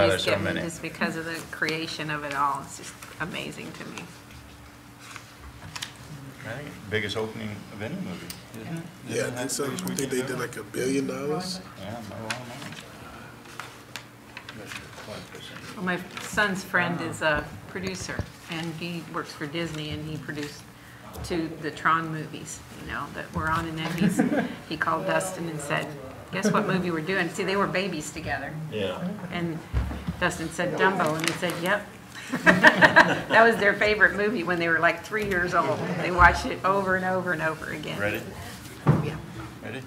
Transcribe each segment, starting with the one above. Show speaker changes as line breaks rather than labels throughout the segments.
always
there's so
get me
many.
just because of the creation of it all. It's just amazing to me.
I think biggest opening of any movie, isn't it?
Yeah, I think so. I think they did like $1 billion.
Yeah, no, I
Well, my son's friend is a producer, and he works for Disney, and he produced the Tron movies, that were on. And then he called Dustin and said, "Guess what movie we're doing?" See, they were babies together.
Yeah.
And Dustin said Dumbo, and he said, "Yep." That was their favorite movie when they were like 3 years old. They watched it over and over and over again.
Ready?
Yeah.
Ready?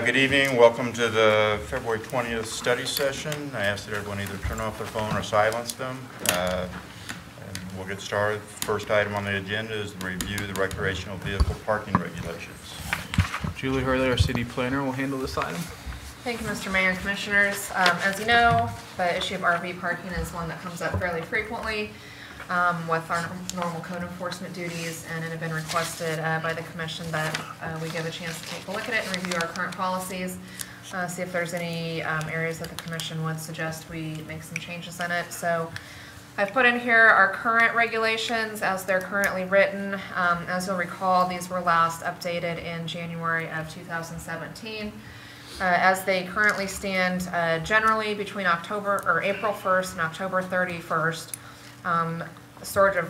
Good evening. Welcome to the February 20th study session. I ask that everyone either turn off their phone or silence them. And we'll get started. First item on the agenda is the review of the recreational vehicle parking regulations.
Julie Hurley, our city planner, will handle this item.
Thank you, Mr. Mayor and Commissioners. As you know, the issue of RV parking is one that comes up fairly frequently with our normal code enforcement duties, and it had been requested by the Commission that we give a chance to take a look at it and review our current policies, see if there's any areas that the Commission would suggest we make some changes in it. So I've put in here our current regulations as they're currently written. As you'll recall, these were last updated in January of 2017. As they currently stand, generally between April 1st and October 31st, storage of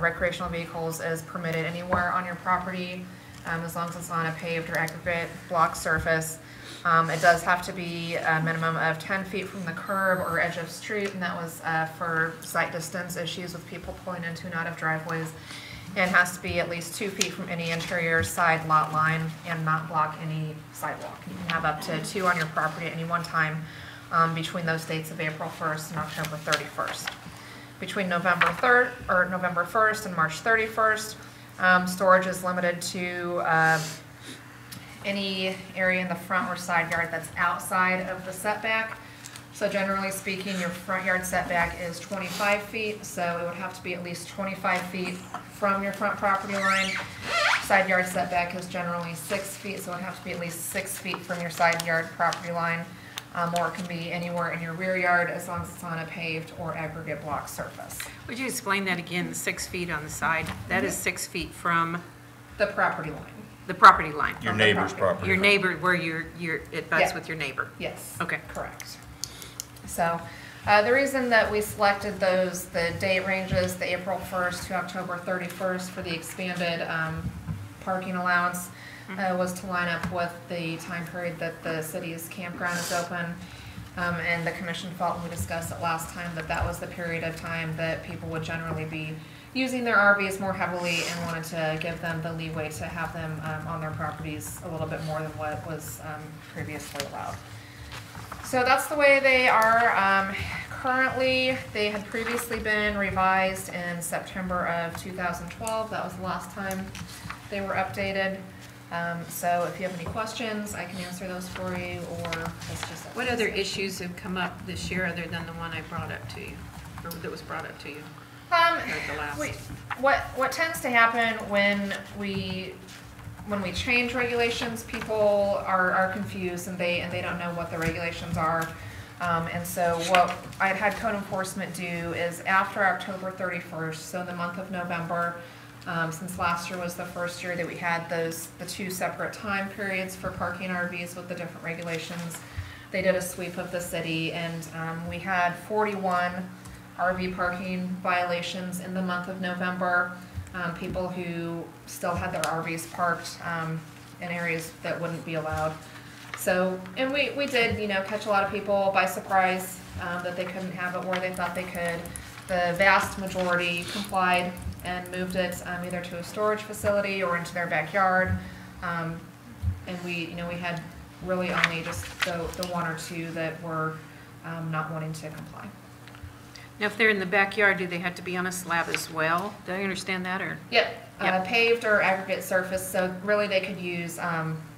recreational vehicles is permitted anywhere on your property, as long as it's on a paved or aggregate block surface. It does have to be a minimum of 10 feet from the curb or edge of street, and that was for sight distance issues with people pulling into and out of driveways. It has to be at least 2 feet from any interior side lot line and not block any sidewalk. You can have up to 2 on your property at any one time between those dates of April 1st and October 31st. Between November 1st and March 31st, storage is limited to any area in the front or side yard that's outside of the setback. So generally speaking, your front yard setback is 25 feet, so it would have to be at least 25 feet from your front property line. Side yard setback is generally 6 feet, so it would have to be at least 6 feet from your side yard property line, or it can be anywhere in your rear yard as long as it's on a paved or aggregate block surface.
Would you explain that again, the 6 feet on the side? That is 6 feet from
The property line.
the property line.
Your neighbor's property.
Your neighbor, where it butts with your neighbor.
Yes.
Okay.
Correct. So the reason that we selected the date ranges, the April 1st to October 31st for the expanded parking allowance was to line up with the time period that the city's campground is open. And the Commission felt, when we discussed it last time, that was the period of time that people would generally be using their RVs more heavily, and wanted to give them the leeway to have them on their properties a little bit more than what was previously allowed. So that's the way they are currently. They had previously been revised in September of 2012. That was the last time they were updated. So if you have any questions, I can answer those for you, or that's just...
What other issues have come up this year other than the one I brought up to you, or that was brought up to you?
What tends to happen when we change regulations, people are confused and they don't know what the regulations are. And so what I'd had code enforcement do is after October 31st, so the month of November, since last year was the first year that we had the 2 separate time periods for parking RVs with the different regulations, they did a sweep of the city, and we had 41 RV parking violations in the month of November. People who still had their RVs parked in areas that wouldn't be allowed. So, and we did, catch a lot of people by surprise that they couldn't have it where they thought they could. The vast majority complied and moved it either to a storage facility or into their backyard. And we had really only just the 1 or 2 that were not wanting to comply.
Now, if they're in the backyard, do they have to be on a slab as well? Do I understand that, or?
Yep. Paved or aggregate surface, so really they could use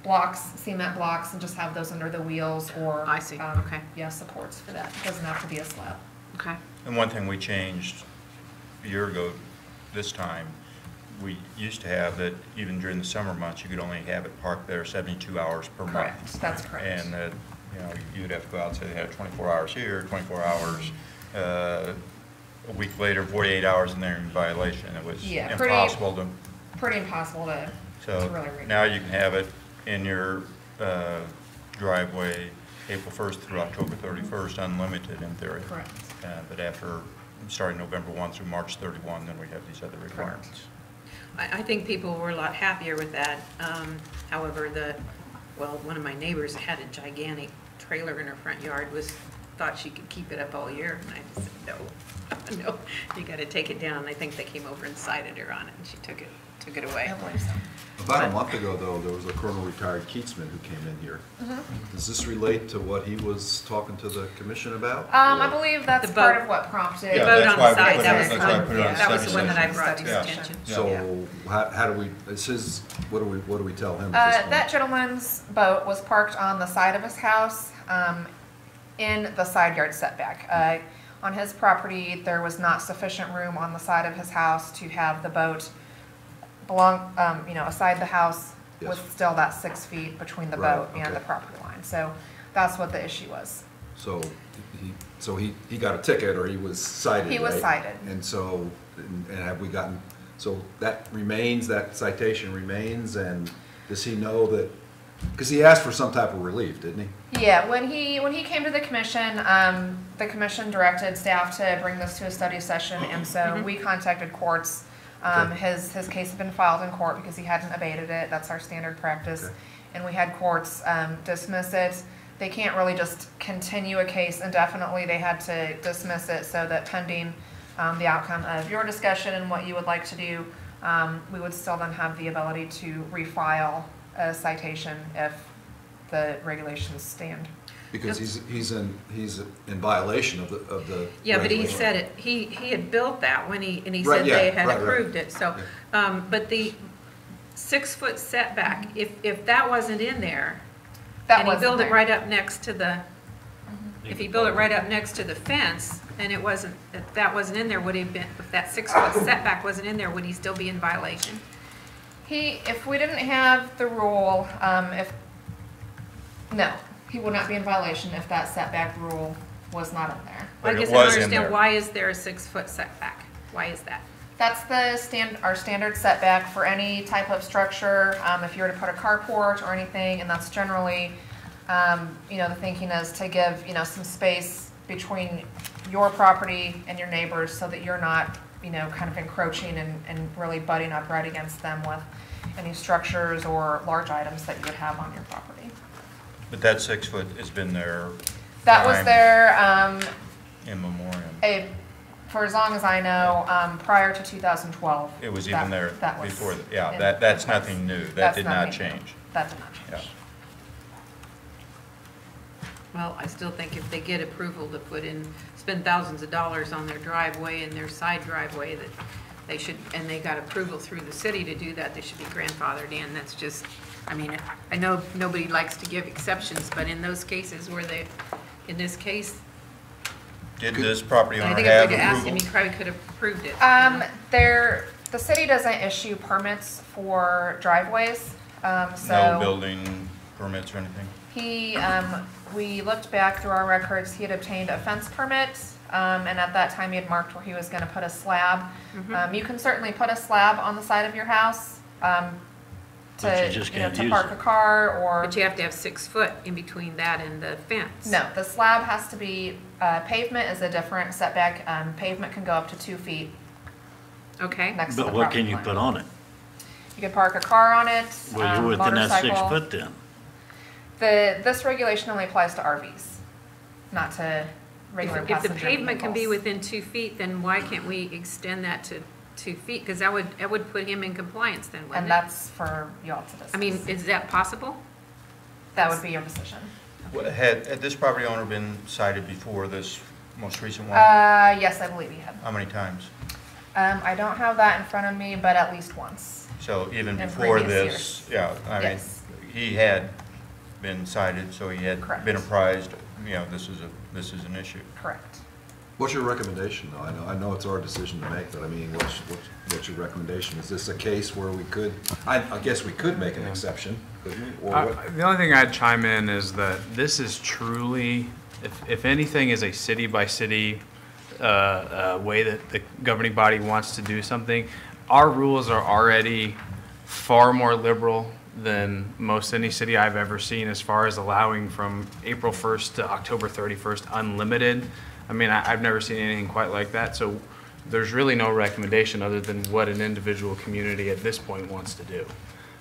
blocks, cement blocks, and just have those under the wheels, or
I see. Okay.
Yeah, supports for that. It doesn't have to be a slab.
Okay.
And one thing we changed a year ago this time, we used to have that even during the summer months, you could only have it parked there 72 hours per month.
Correct. That's correct.
And you know, you'd have to go out and say they had 24 hours here, 24 hours, a week later, 48 hours, and they're in violation. It was
Yeah,
impossible to.
Pretty impossible to
So
really read.
now you can have it in your driveway April 1st through October 31st, unlimited in theory.
Correct.
But after, starting November 1 through March 31, then we have these other requirements.
I think people were a lot happier with that. However, one of my neighbors had a gigantic trailer in her front yard, thought she could keep it up all year, and I just said, no, you gotta take it down. I think they came over and cited her on it, and she took it away.
I believe so.
About a month ago, though, there was a Colonel retired Keatsman who came in here. Does this relate to what he was talking to the commission about?
I believe that's
The
part
vote.
of what prompted.
The
Yeah,
vote
that's
on
why
the
we
side,
put it
that
on-
was,
that's why I put it on
that was
study
the one that I
session.
brought to his
Study
attention.
session.
So how do we, this is, what do we tell him at this point?
That gentleman's boat was parked on the side of his house, in the side yard setback. On his property, there was not sufficient room on the side of his house to have the boat aside the house
Yes.
with still that 6 feet between the
Right,
boat and
okay.
the property line. So that's what the issue was.
So he got a ticket, or he was cited,
He was
right?
cited.
And so, and have we gotten, so that remains, that citation remains, and does he know that, because he asked for some type of relief, didn't he?
Yeah, when he came to the commission directed staff to bring this to a study session, and so we contacted courts.
Okay.
His case had been filed in court because he hadn't abated it. That's our standard practice.
Okay.
And we had courts dismiss it. They can't really just continue a case indefinitely. They had to dismiss it so that pending the outcome of your discussion and what you would like to do, we would still then have the ability to refile a citation if the regulations stand.
Because he's in violation of the.
Yeah, but he
regulation.
said it, he had built that when he
Right,
said
yeah,
they had
right, right.
approved it, so. But the 6-foot setback, if that wasn't in there,
That
and he
wasn't
built it
there.
right up next to the, if he built it right up next to the fence, and if that wasn't in there, would he have been, if that 6-foot setback wasn't in there, would he still be in violation?
If we didn't have the rule, no, he would not be in violation if that setback rule was not in there.
But
I
it
guess I
was
don't
in
understand,
there.
why is there a 6-foot setback? Why is that?
That's our standard setback for any type of structure, if you were to put a carport or anything, and that's generally, the thinking is to give, some space between your property and your neighbors so that you're not, kind of encroaching and really butting up right against them with any structures or large items that you would have on your property.
But that 6 foot has been there.
That was
time
there,
In memoriam.
for as long as I know, prior to 2012.
It was even there
that was
before,
in-
that's nothing new. That
That's
did not
nothing new.
change.
That did not
Yeah.
change.
Well, I still think if they get approval to spend thousands of dollars on their driveway and their side driveway, that they should, and they got approval through the city to do that, they should be grandfathered in. That's just, I know nobody likes to give exceptions, but in those cases where in this case,
Did this property
I
owner
think if
have
we'd asked him,
approval?
he probably could have approved it.
The city doesn't issue permits for driveways,
No
so
building permits or anything?
we looked back through our records, he had obtained a fence permit, and at that time he had marked where he was gonna put a slab. You can certainly put a slab on the side of your house,
But you just can't
to
use
park
it.
a car or.
But you have to have 6 foot in between that and the fence.
No, the slab has to be, pavement is a different setback, pavement can go up to 2 feet
Okay,
next to the
But what
property
can you
line.
put on it?
You could park a car on it,
Well, you're within that 6
motorcycle.
foot then.
This regulation only applies to RVs, not to regular
if the
passenger
pavement can be
vehicles.
within 2 feet, then why can't we extend that to 2 feet? Because that would put him in compliance then, wouldn't
And
it?
that's for you all to discuss.
I mean, is that possible?
That would be your decision.
Had this property owner been cited before this most recent one?
Yes, I believe you have.
How many times?
I don't have that in front of me, but at least once.
So even
In
before
previous
this, yeah, I mean,
Yes.
he had been cited, so he had
Correct.
been apprised, this is an issue.
Correct.
What's your recommendation, though? I know it's our decision to make, but I mean, what's your recommendation? Is this a case where we could, I guess we could make an exception, couldn't we? Or what?
The only thing I'd chime in is that this is truly, if anything is a city-by-city way that the governing body wants to do something, our rules are already far more liberal than most any city I've ever seen as far as allowing from April 1st to October 31st unlimited. I mean, I've never seen anything quite like that, so there's really no recommendation other than what an individual community at this point wants to do.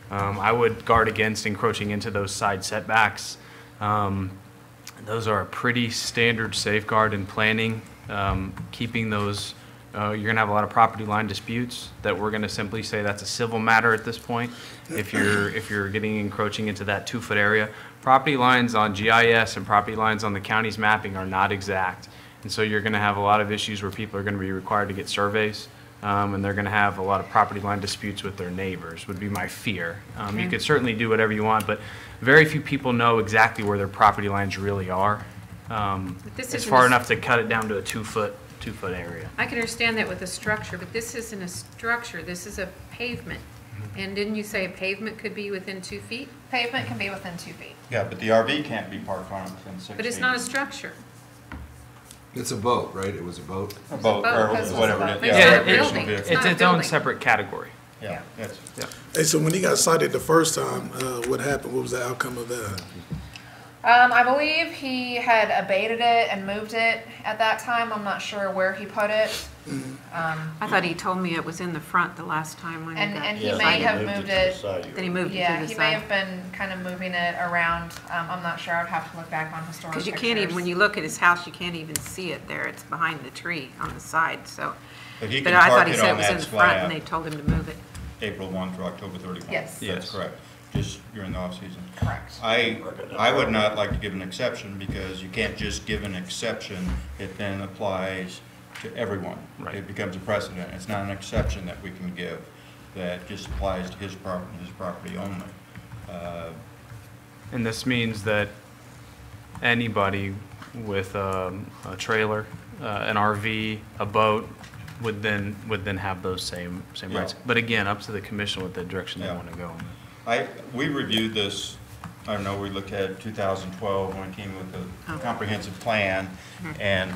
I would guard against encroaching into those side setbacks. Those are a pretty standard safeguard in planning. Keeping those, you're gonna have a lot of property line disputes that we're gonna simply say that's a civil matter at this point. If you're getting encroaching into that 2-foot area, property lines on GIS and property lines on the county's mapping are not exact. And so you're gonna have a lot of issues where people are gonna be required to get surveys, and they're gonna have a lot of property line disputes with their neighbors, would be my fear. You could certainly do whatever you want, but very few people know exactly where their property lines really are. It's far enough to cut it down to a 2-foot area.
I can understand that with a structure, but this isn't a structure, this is a pavement. And didn't you say a pavement could be within 2 feet?
Pavement can be within 2 feet.
Yeah, but the RV can't be parked on it within 6 feet.
But it's not a structure.
It's a boat, right? It was a boat?
A boat, or
because it's
whatever
a
it
boat.
is.
It's
Yeah,
not a
recreational
building.
vehicle.
It's
It's
not a
its own
building.
separate category.
Yeah, that's,
Hey, so when he got cited the first time, what happened? What was the outcome of that?
I believe he had abated it and moved it at that time. I'm not sure where he put it.
I thought he told me it was in the front the last time when he got.
And he
Yeah,
may
they
have
moved
moved
to the
it.
side.
Then he moved it
Yeah,
to the
he may
side.
have been kind of moving it around. I'm not sure. I would have to look back on historic
Because you
pictures.
can't even, when you look at his house, you can't even see it there. It's behind the tree on the side, so.
but he
But
can
I thought
park
he
it
said it
on
was in
that
the front and they
slab,
told him to move it.
April 1 through October 31.
Yes.
Yes.
That's correct, just during the off-season.
Correct.
I would not like to give an exception because you can't just give an exception. It then applies to everyone.
Right.
It becomes a precedent. It's not an exception that we can give that just applies to his property only.
And this means that anybody with a trailer, an RV, a boat, would then have those same
Yeah.
rights. But again, up to the commission what the direction they
Yeah.
want to go.
We reviewed this, I don't know, we looked at 2012 when it came with the comprehensive plan and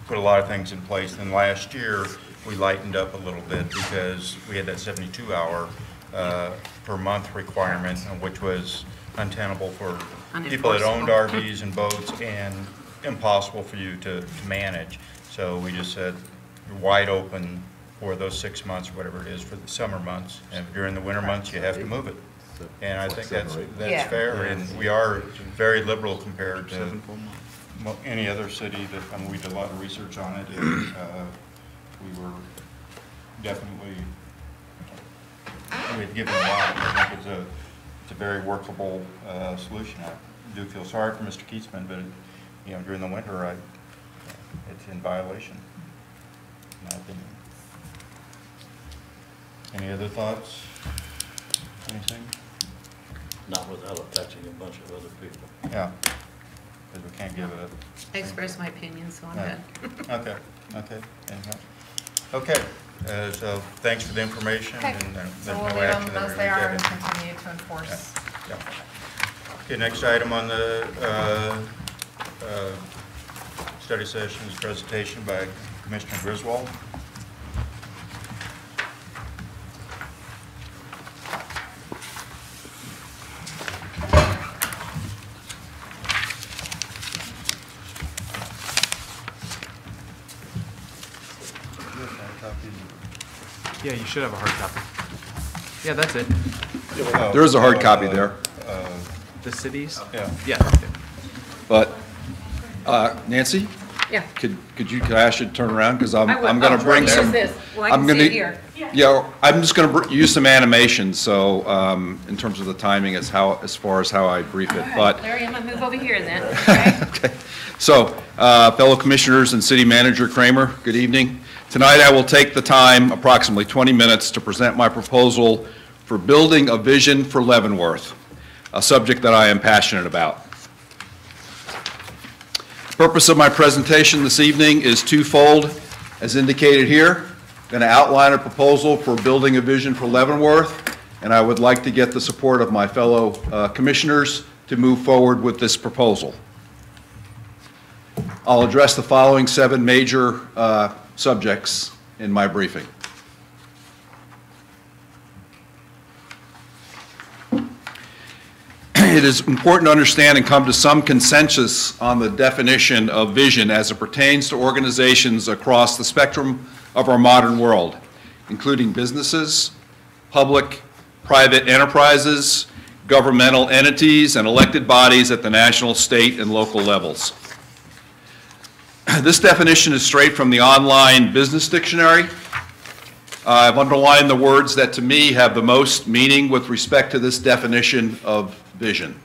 put a lot of things in place. Then last year, we lightened up a little bit because we had that 72-hour per month requirement, which was untenable for people that owned RVs and boats and impossible for you to manage. So we just said, you're wide open for those 6 months, whatever it is, for the summer months. And during the winter months, you have to move it. And I think that's
Yeah.
fair, and we are very liberal compared to any other city that, I mean, we did a lot of research on it, and we were definitely, we had given a lot. I think it's a very workable solution. I do feel sorry for Mr. Keatsman, but, you know, during the winter, it's in violation, in my opinion. Any other thoughts? Anything?
Not without affecting a bunch of other people.
Yeah, because we can't give a.
I expressed my opinion, so I'm
Right.
good.
Okay, okay, anything else? Okay, so thanks for the information.
Okay,
And
so
there's
we'll
no
leave
action
them
that
as
we're
they are and
taking.
continue to enforce.
Yeah. Okay, next item on the study session is presentation by Commissioner Griswold.
Yeah, you should have a hard copy. Yeah, that's it.
There is a hard copy there,
The cities?
Yeah.
Yeah.
but, Nancy,
Yeah.
could I ask you to turn around? Because I'm gonna
Oh,
bring
use
some.
this. Well, I
I'm
can
gonna-
see it here.
Yeah, I'm just gonna use some animation, so, in terms of the timing as far as how I brief it, but.
Larry, I'm gonna move over here then.
Okay. So, fellow commissioners and city manager Kramer, good evening. Tonight I will take the time, approximately 20 minutes, to present my proposal for building a vision for Leavenworth, a subject that I am passionate about. Purpose of my presentation this evening is twofold, as indicated here. I'm going to outline a proposal for building a vision for Leavenworth, and I would like to get the support of my fellow commissioners to move forward with this proposal. I'll address the following 7 major subjects in my briefing. It is important to understand and come to some consensus on the definition of vision as it pertains to organizations across the spectrum of our modern world, including businesses, public, private enterprises, governmental entities, and elected bodies at the national, state, and local levels. This definition is straight from the online business dictionary. I've underlined the words that to me have the most meaning with respect to this definition of vision.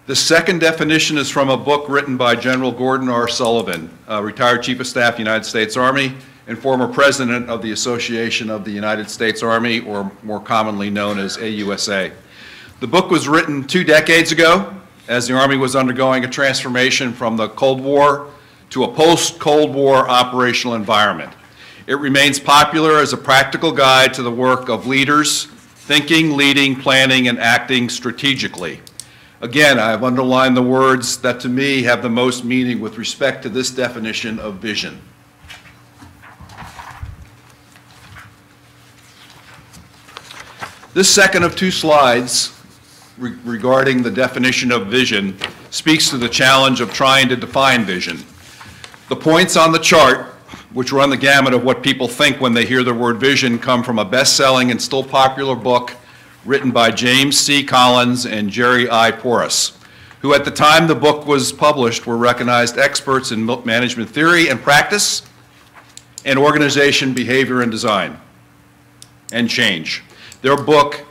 The second definition is from a book written by General Gordon R. Sullivan, retired Chief of Staff, United States Army, and former President of the Association of the United States Army, or more commonly known as AUSA. The book was written 2 decades ago, as the Army was undergoing a transformation from the Cold War to a post-Cold War operational environment. It remains popular as a practical guide to the work of leaders, thinking, leading, planning, and acting strategically. Again, I have underlined the words that to me have the most meaning with respect to this definition of vision. This second of 2 slides regarding the definition of vision speaks to the challenge of trying to define vision. The points on the chart, which run the gamut of what people think when they hear the word vision, come from a best-selling and still popular book written by James C. Collins and Jerry I. Porras, who at the time the book was published were recognized experts in management theory and practice and organization, behavior, and design and change. Their book,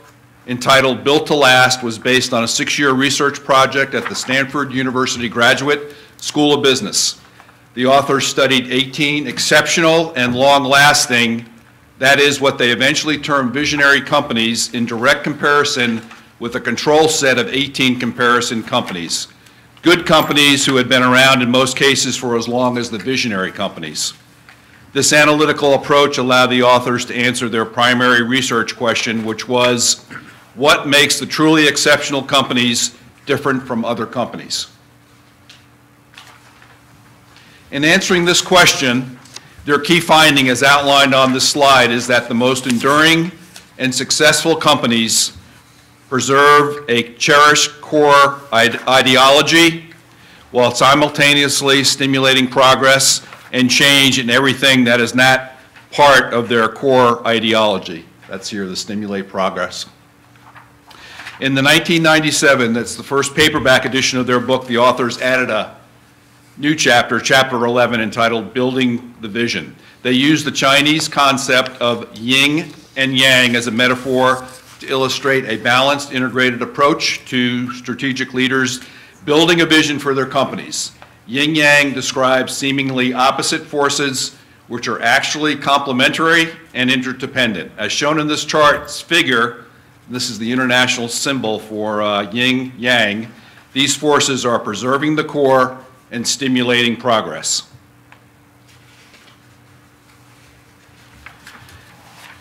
entitled Built to Last, was based on a 6-year research project at the Stanford University Graduate School of Business. The authors studied 18 exceptional and long-lasting, that is what they eventually termed visionary companies, in direct comparison with a control set of 18 comparison companies. Good companies who had been around in most cases for as long as the visionary companies. This analytical approach allowed the authors to answer their primary research question, which was, what makes the truly exceptional companies different from other companies? In answering this question, their key finding, as outlined on this slide, is that the most enduring and successful companies preserve a cherished core ideology while simultaneously stimulating progress and change in everything that is not part of their core ideology. That's here, the stimulate progress. In the 1997, that's the first paperback edition of their book, the authors added a new chapter, chapter 11, entitled Building the Vision. They used the Chinese concept of yin and yang as a metaphor to illustrate a balanced, integrated approach to strategic leaders building a vision for their companies. Yin-yang describes seemingly opposite forces which are actually complementary and interdependent. As shown in this chart's figure, this is the international symbol for yin-yang, these forces are preserving the core and stimulating progress.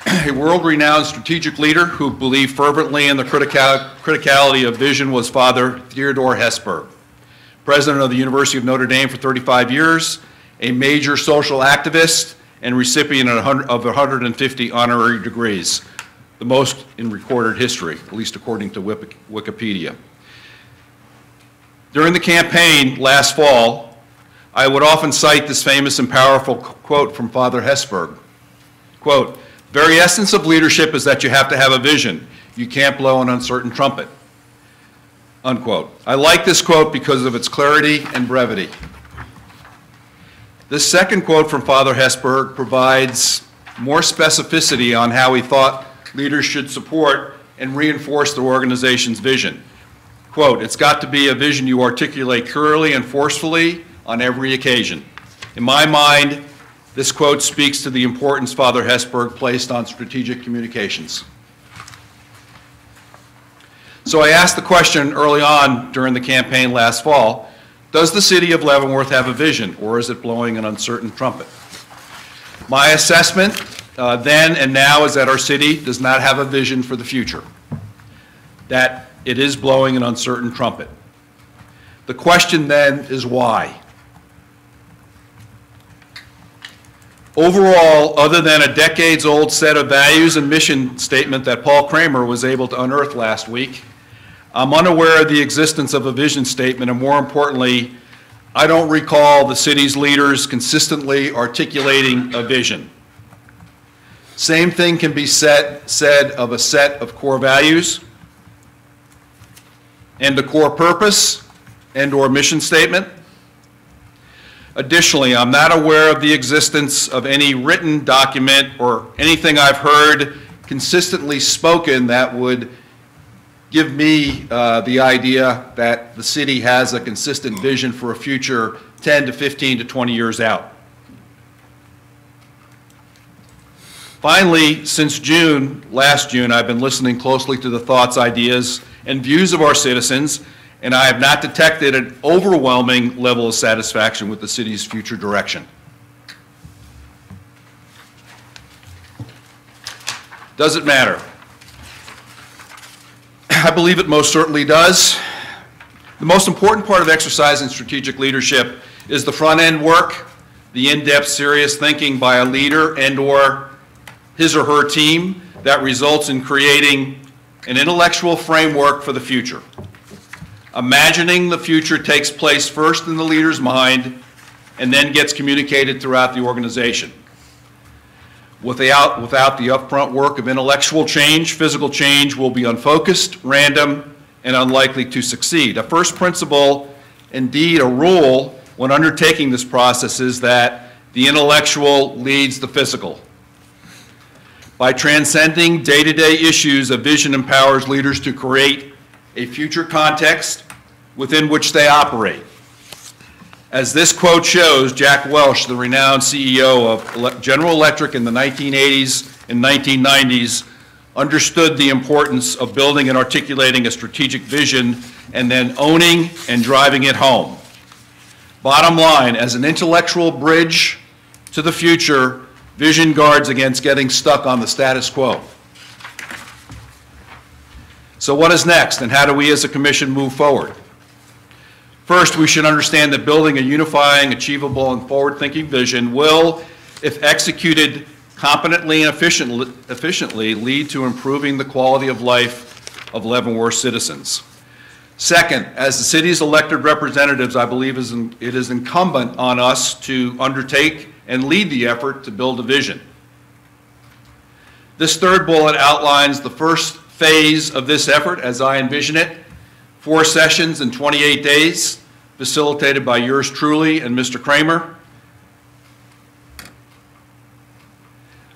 A world-renowned strategic leader who believed fervently in the criticality of vision was Father Theodore Hesburgh, president of the University of Notre Dame for 35 years, a major social activist, and recipient of 150 honorary degrees, the most in recorded history, at least according to Wikipedia. During the campaign last fall, I would often cite this famous and powerful quote from Father Hesburgh. Quote, "The very essence of leadership is that you have to have a vision. You can't blow an uncertain trumpet." Unquote. I like this quote because of its clarity and brevity. This second quote from Father Hesburgh provides more specificity on how he thought leaders should support and reinforce their organization's vision. Quote, "It's got to be a vision you articulate clearly and forcefully on every occasion." In my mind, this quote speaks to the importance Father Hesburgh placed on strategic communications. So I asked the question early on during the campaign last fall, does the city of Leavenworth have a vision, or is it blowing an uncertain trumpet? My assessment then and now is that our city does not have a vision for the future, that it is blowing an uncertain trumpet. The question then is why? Overall, other than a decades-old set of values and mission statement that Paul Kramer was able to unearth last week, I'm unaware of the existence of a vision statement, and more importantly, I don't recall the city's leaders consistently articulating a vision. Same thing can be said of a set of core values and a core purpose and/or mission statement. Additionally, I'm not aware of the existence of any written document or anything I've heard consistently spoken that would give me the idea that the city has a consistent vision for a future 10 to 15 to 20 years out. Finally, since last June, I've been listening closely to the thoughts, ideas, and views of our citizens, and I have not detected an overwhelming level of satisfaction with the city's future direction. Does it matter? I believe it most certainly does. The most important part of exercising strategic leadership is the front-end work, the in-depth, serious thinking by a leader and/or his or her team that results in creating an intellectual framework for the future. Imagining the future takes place first in the leader's mind and then gets communicated throughout the organization. Without the upfront work of intellectual change, physical change will be unfocused, random, and unlikely to succeed. A first principle, indeed a rule, when undertaking this process is that the intellectual leads the physical. By transcending day-to-day issues, a vision empowers leaders to create a future context within which they operate. As this quote shows, Jack Welch, the renowned CEO of General Electric in the 1980s and 1990s, understood the importance of building and articulating a strategic vision and then owning and driving it home. Bottom line, as an intellectual bridge to the future, vision guards against getting stuck on the status quo. So what is next, and how do we as a commission move forward? First, we should understand that building a unifying, achievable, and forward-thinking vision will, if executed competently and efficiently, lead to improving the quality of life of Leavenworth citizens. Second, as the city's elected representatives, I believe it is incumbent on us to undertake and lead the effort to build a vision. This third bullet outlines the first phase of this effort as I envision it. 4 sessions in 28 days, facilitated by yours truly and Mr. Kramer,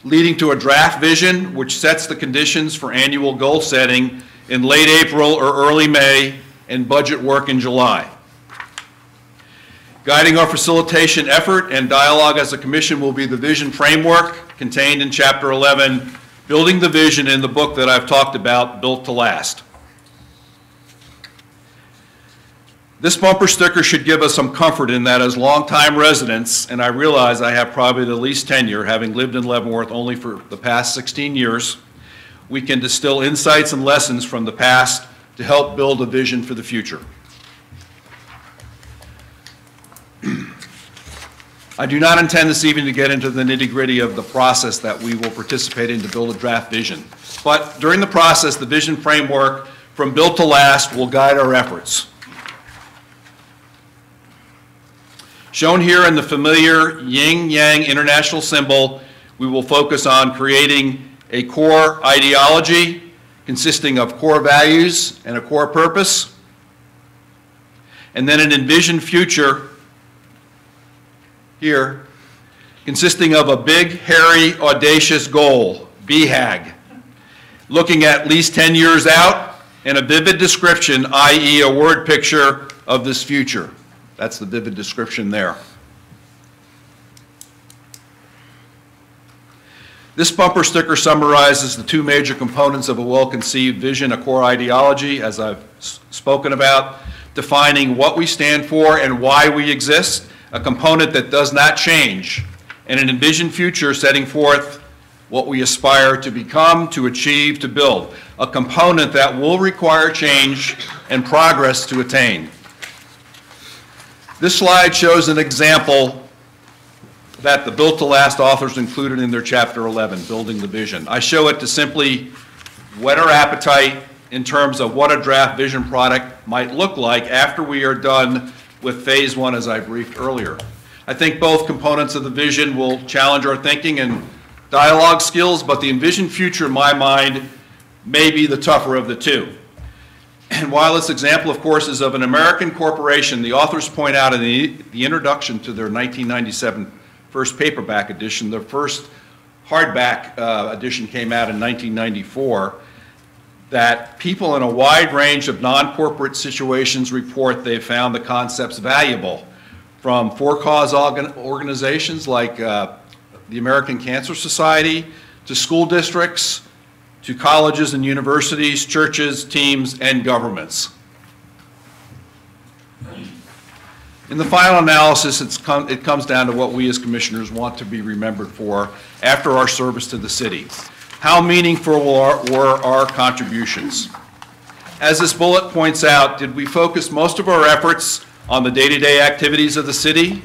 leading to a draft vision which sets the conditions for annual goal setting in late April or early May and budget work in July. Guiding our facilitation effort and dialogue as a commission will be the vision framework contained in Chapter 11, Building the Vision, in the book that I've talked about, Built to Last. This bumper sticker should give us some comfort in that as longtime residents, and I realize I have probably the least tenure, having lived in Leavenworth only for the past 16 years, we can distill insights and lessons from the past to help build a vision for the future. I do not intend this evening to get into the nitty-gritty of the process that we will participate in to build a draft vision. But during the process, the vision framework from Built to Last will guide our efforts. Shown here in the familiar yin-yang international symbol, we will focus on creating a core ideology consisting of core values and a core purpose, and then an envisioned future here consisting of a big, hairy, audacious goal, BHAG, looking at least 10 years out, and a vivid description, i.e. a word picture of this future. That's the vivid description there. This bumper sticker summarizes the two major components of a well-conceived vision, a core ideology, as I've spoken about, defining what we stand for and why we exist, a component that does not change, and an envisioned future setting forth what we aspire to become, to achieve, to build, a component that will require change and progress to attain. This slide shows an example that the Built to Last authors included in their Chapter 11, Building the Vision. I show it to simply whet our appetite in terms of what a draft vision product might look like after we are done with phase one, as I briefed earlier. I think both components of the vision will challenge our thinking and dialogue skills, but the envisioned future, in my mind, may be the tougher of the two. And while this example, of course, is of an American corporation, the authors point out in the introduction to their 1997 first paperback edition, the first hardback edition came out in 1994, that people in a wide range of non-corporate situations report they found the concepts valuable, from for-cause organizations like the American Cancer Society, to school districts, to colleges and universities, churches, teams, and governments. In the final analysis, it comes down to what we as commissioners want to be remembered for after our service to the city. How meaningful were our contributions? As this bullet points out, did we focus most of our efforts on the day-to-day activities of the city,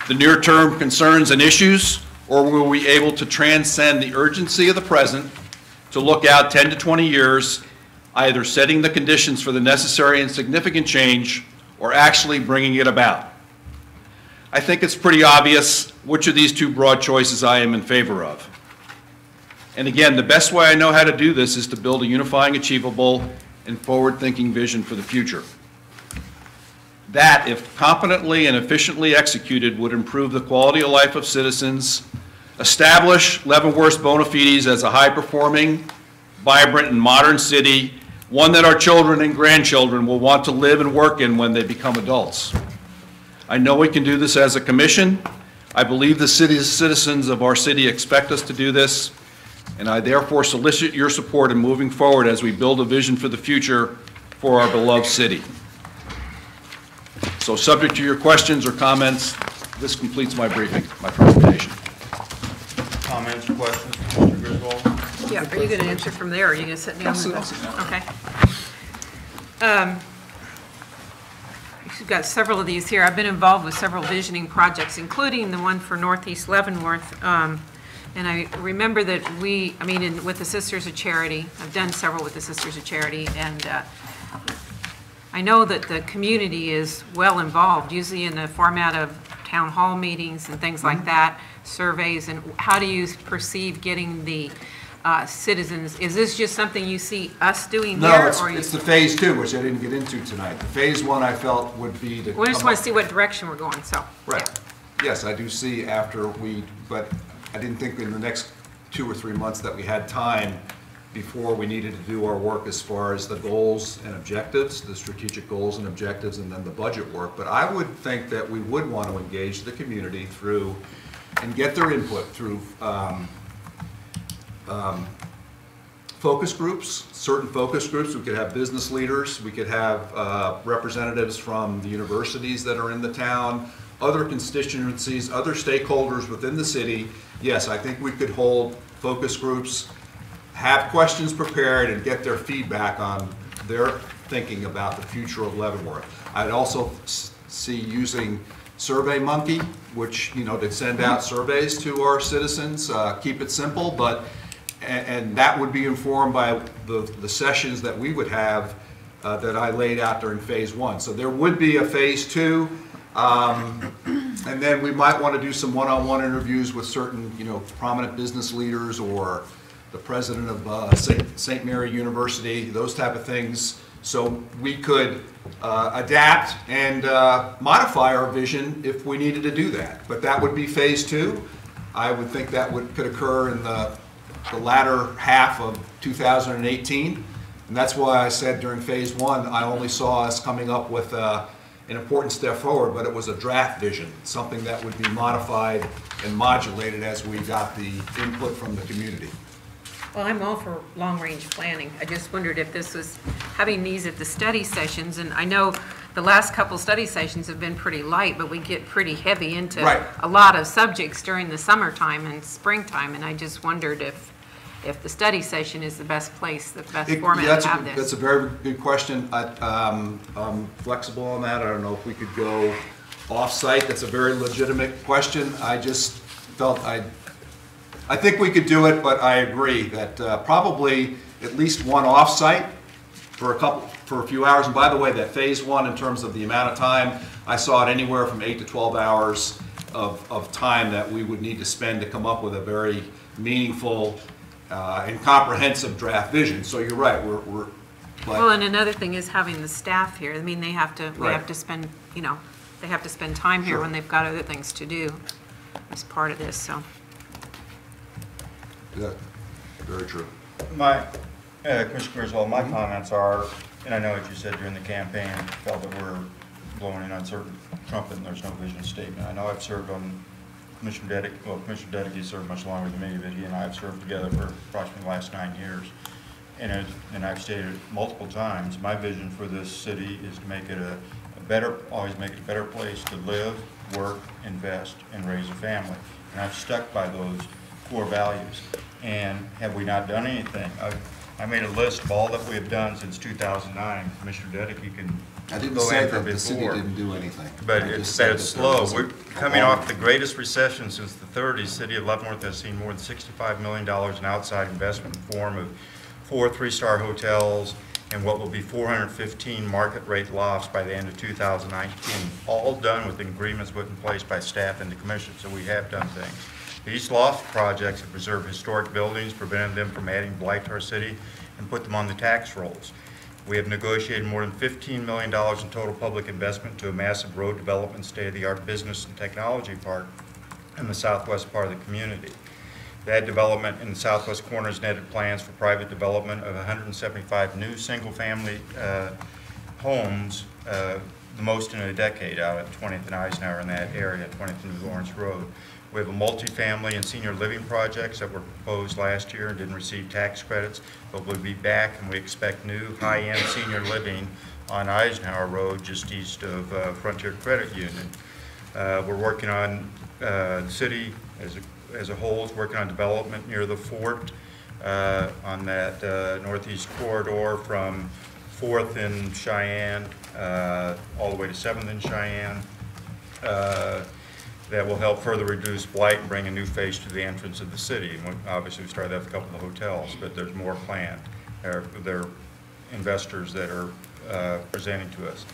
the near-term concerns and issues, or were we able to transcend the urgency of the present to look out 10 to 20 years, either setting the conditions for the necessary and significant change or actually bringing it about? I think it's pretty obvious which of these two broad choices I am in favor of. And again, the best way I know how to do this is to build a unifying, achievable, and forward-thinking vision for the future. That, if competently and efficiently executed, would improve the quality of life of citizens, establish Leavenworth's bona fides as a high-performing, vibrant, and modern city, one that our children and grandchildren will want to live and work in when they become adults. I know we can do this as a commission. I believe the citizens of our city expect us to do this, and I therefore solicit your support in moving forward as we build a vision for the future for our beloved city. So subject to your questions or comments, this completes my briefing, my presentation.
Comments or questions from Mr. Griswold?
Yeah, are you going to answer from there, or are you going to sit down? Okay. You've got several of these here. I've been involved with several visioning projects, including the one for Northeast Leavenworth. And I remember that with the Sisters of Charity, I've done several with the Sisters of Charity, and I know that the community is well involved, usually in the format of town hall meetings and things like that, surveys. And how do you perceive getting the citizens? Is this just something you see us doing here?
No, it's the phase two, which I didn't get into tonight. The phase one I felt would be to.
We just want to see what direction we're going, so.
Right.
Yeah.
Yes, I do see but I didn't think in the next 2 or 3 months that we had time before we needed to do our work as far as the goals and objectives, the strategic goals and objectives, and then the budget work. But I would think that we would want to engage the community through and get their input through focus groups, certain focus groups. We could have business leaders, we could have representatives from the universities that are in the town, other constituencies, other stakeholders within the city. Yes, I think we could hold focus groups, have questions prepared, and get their feedback on their thinking about the future of Leavenworth. I'd also see using SurveyMonkey, which, to send out surveys to our citizens, keep it simple, but and that would be informed by the sessions that we would have that I laid out during phase one. So there would be a phase two, and then we might want to do some one-on-one interviews with certain, prominent business leaders or the president of St. Mary University, those type of things. So we could adapt and modify our vision if we needed to do that. But that would be phase two. I would think that could occur in the latter half of 2018. And that's why I said during phase one, I only saw us coming up with an important step forward, but it was a draft vision, something that would be modified and modulated as we got the input from the community.
Well, I'm all for long-range planning. I just wondered if this was, having these at the study sessions, and I know the last couple study sessions have been pretty light, but we get pretty heavy into
Right.
a lot of subjects during the summertime and springtime, and I just wondered if the study session is the best place, the best format to have this.
That's a very good question. I'm flexible on that. I don't know if we could go off-site. That's a very legitimate question. I just felt I think we could do it, but I agree that probably at least one off-site for a few hours. And by the way, that phase one, in terms of the amount of time, I saw it anywhere from 8 to 12 hours of time that we would need to spend to come up with a very meaningful and comprehensive draft vision. So you're right.
Well, and another thing is having the staff here. I mean, we have to
Right.
spend, they have to spend time here
Sure.
when they've got other things to do as part of this, so.
Yeah, very true.
Commissioner Griswold, my comments are, and I know what you said during the campaign, felt that we're blowing an uncertain trumpet and there's no vision statement. I know I've served on Commissioner Kdhe served much longer than me, but he and I have served together for approximately the last 9 years. And I've stated multiple times, my vision for this city is to make it always make it a better place to live, work, invest, and raise a family. And I've stuck by those core values. And have we not done anything? I made a list of all that we have done since 2009. Commissioner Kdhe can
I didn't
go
say
in for
that the city
before.
didn't do anything.
But
I
it's
just said
that it's
that there
slow.
wasn't
We're coming off the greatest recession since the 30s. City of Leavenworth has seen more than $65 million in outside investment in the form of 4 3-star hotels and what will be 415 market rate lofts by the end of 2019, all done with agreements put in place by staff and the commission. So we have done things. These loft projects have preserved historic buildings, prevented them from adding blight to our city, and put them on the tax rolls. We have negotiated more than $15 million in total public investment to a massive road development, state-of-the-art business and technology park in the southwest part of the community. That development in the southwest corner has netted plans for private development of 175 new single-family homes, the most in a decade, out at 20th and Eisenhower in that area, 20th and Lawrence Road. We have a multifamily and senior living projects that were proposed last year and didn't receive tax credits, but we'll be back, and we expect new high-end senior living on Eisenhower Road just east of Frontier Credit Union. We're working on, the city as a whole is working on development near the fort on that northeast corridor from 4th in Cheyenne all the way to 7th in Cheyenne. That will help further reduce blight and bring a new face to the entrance of the city. And obviously, we started that with a couple of hotels, but there's more planned. There are investors that are presenting to us.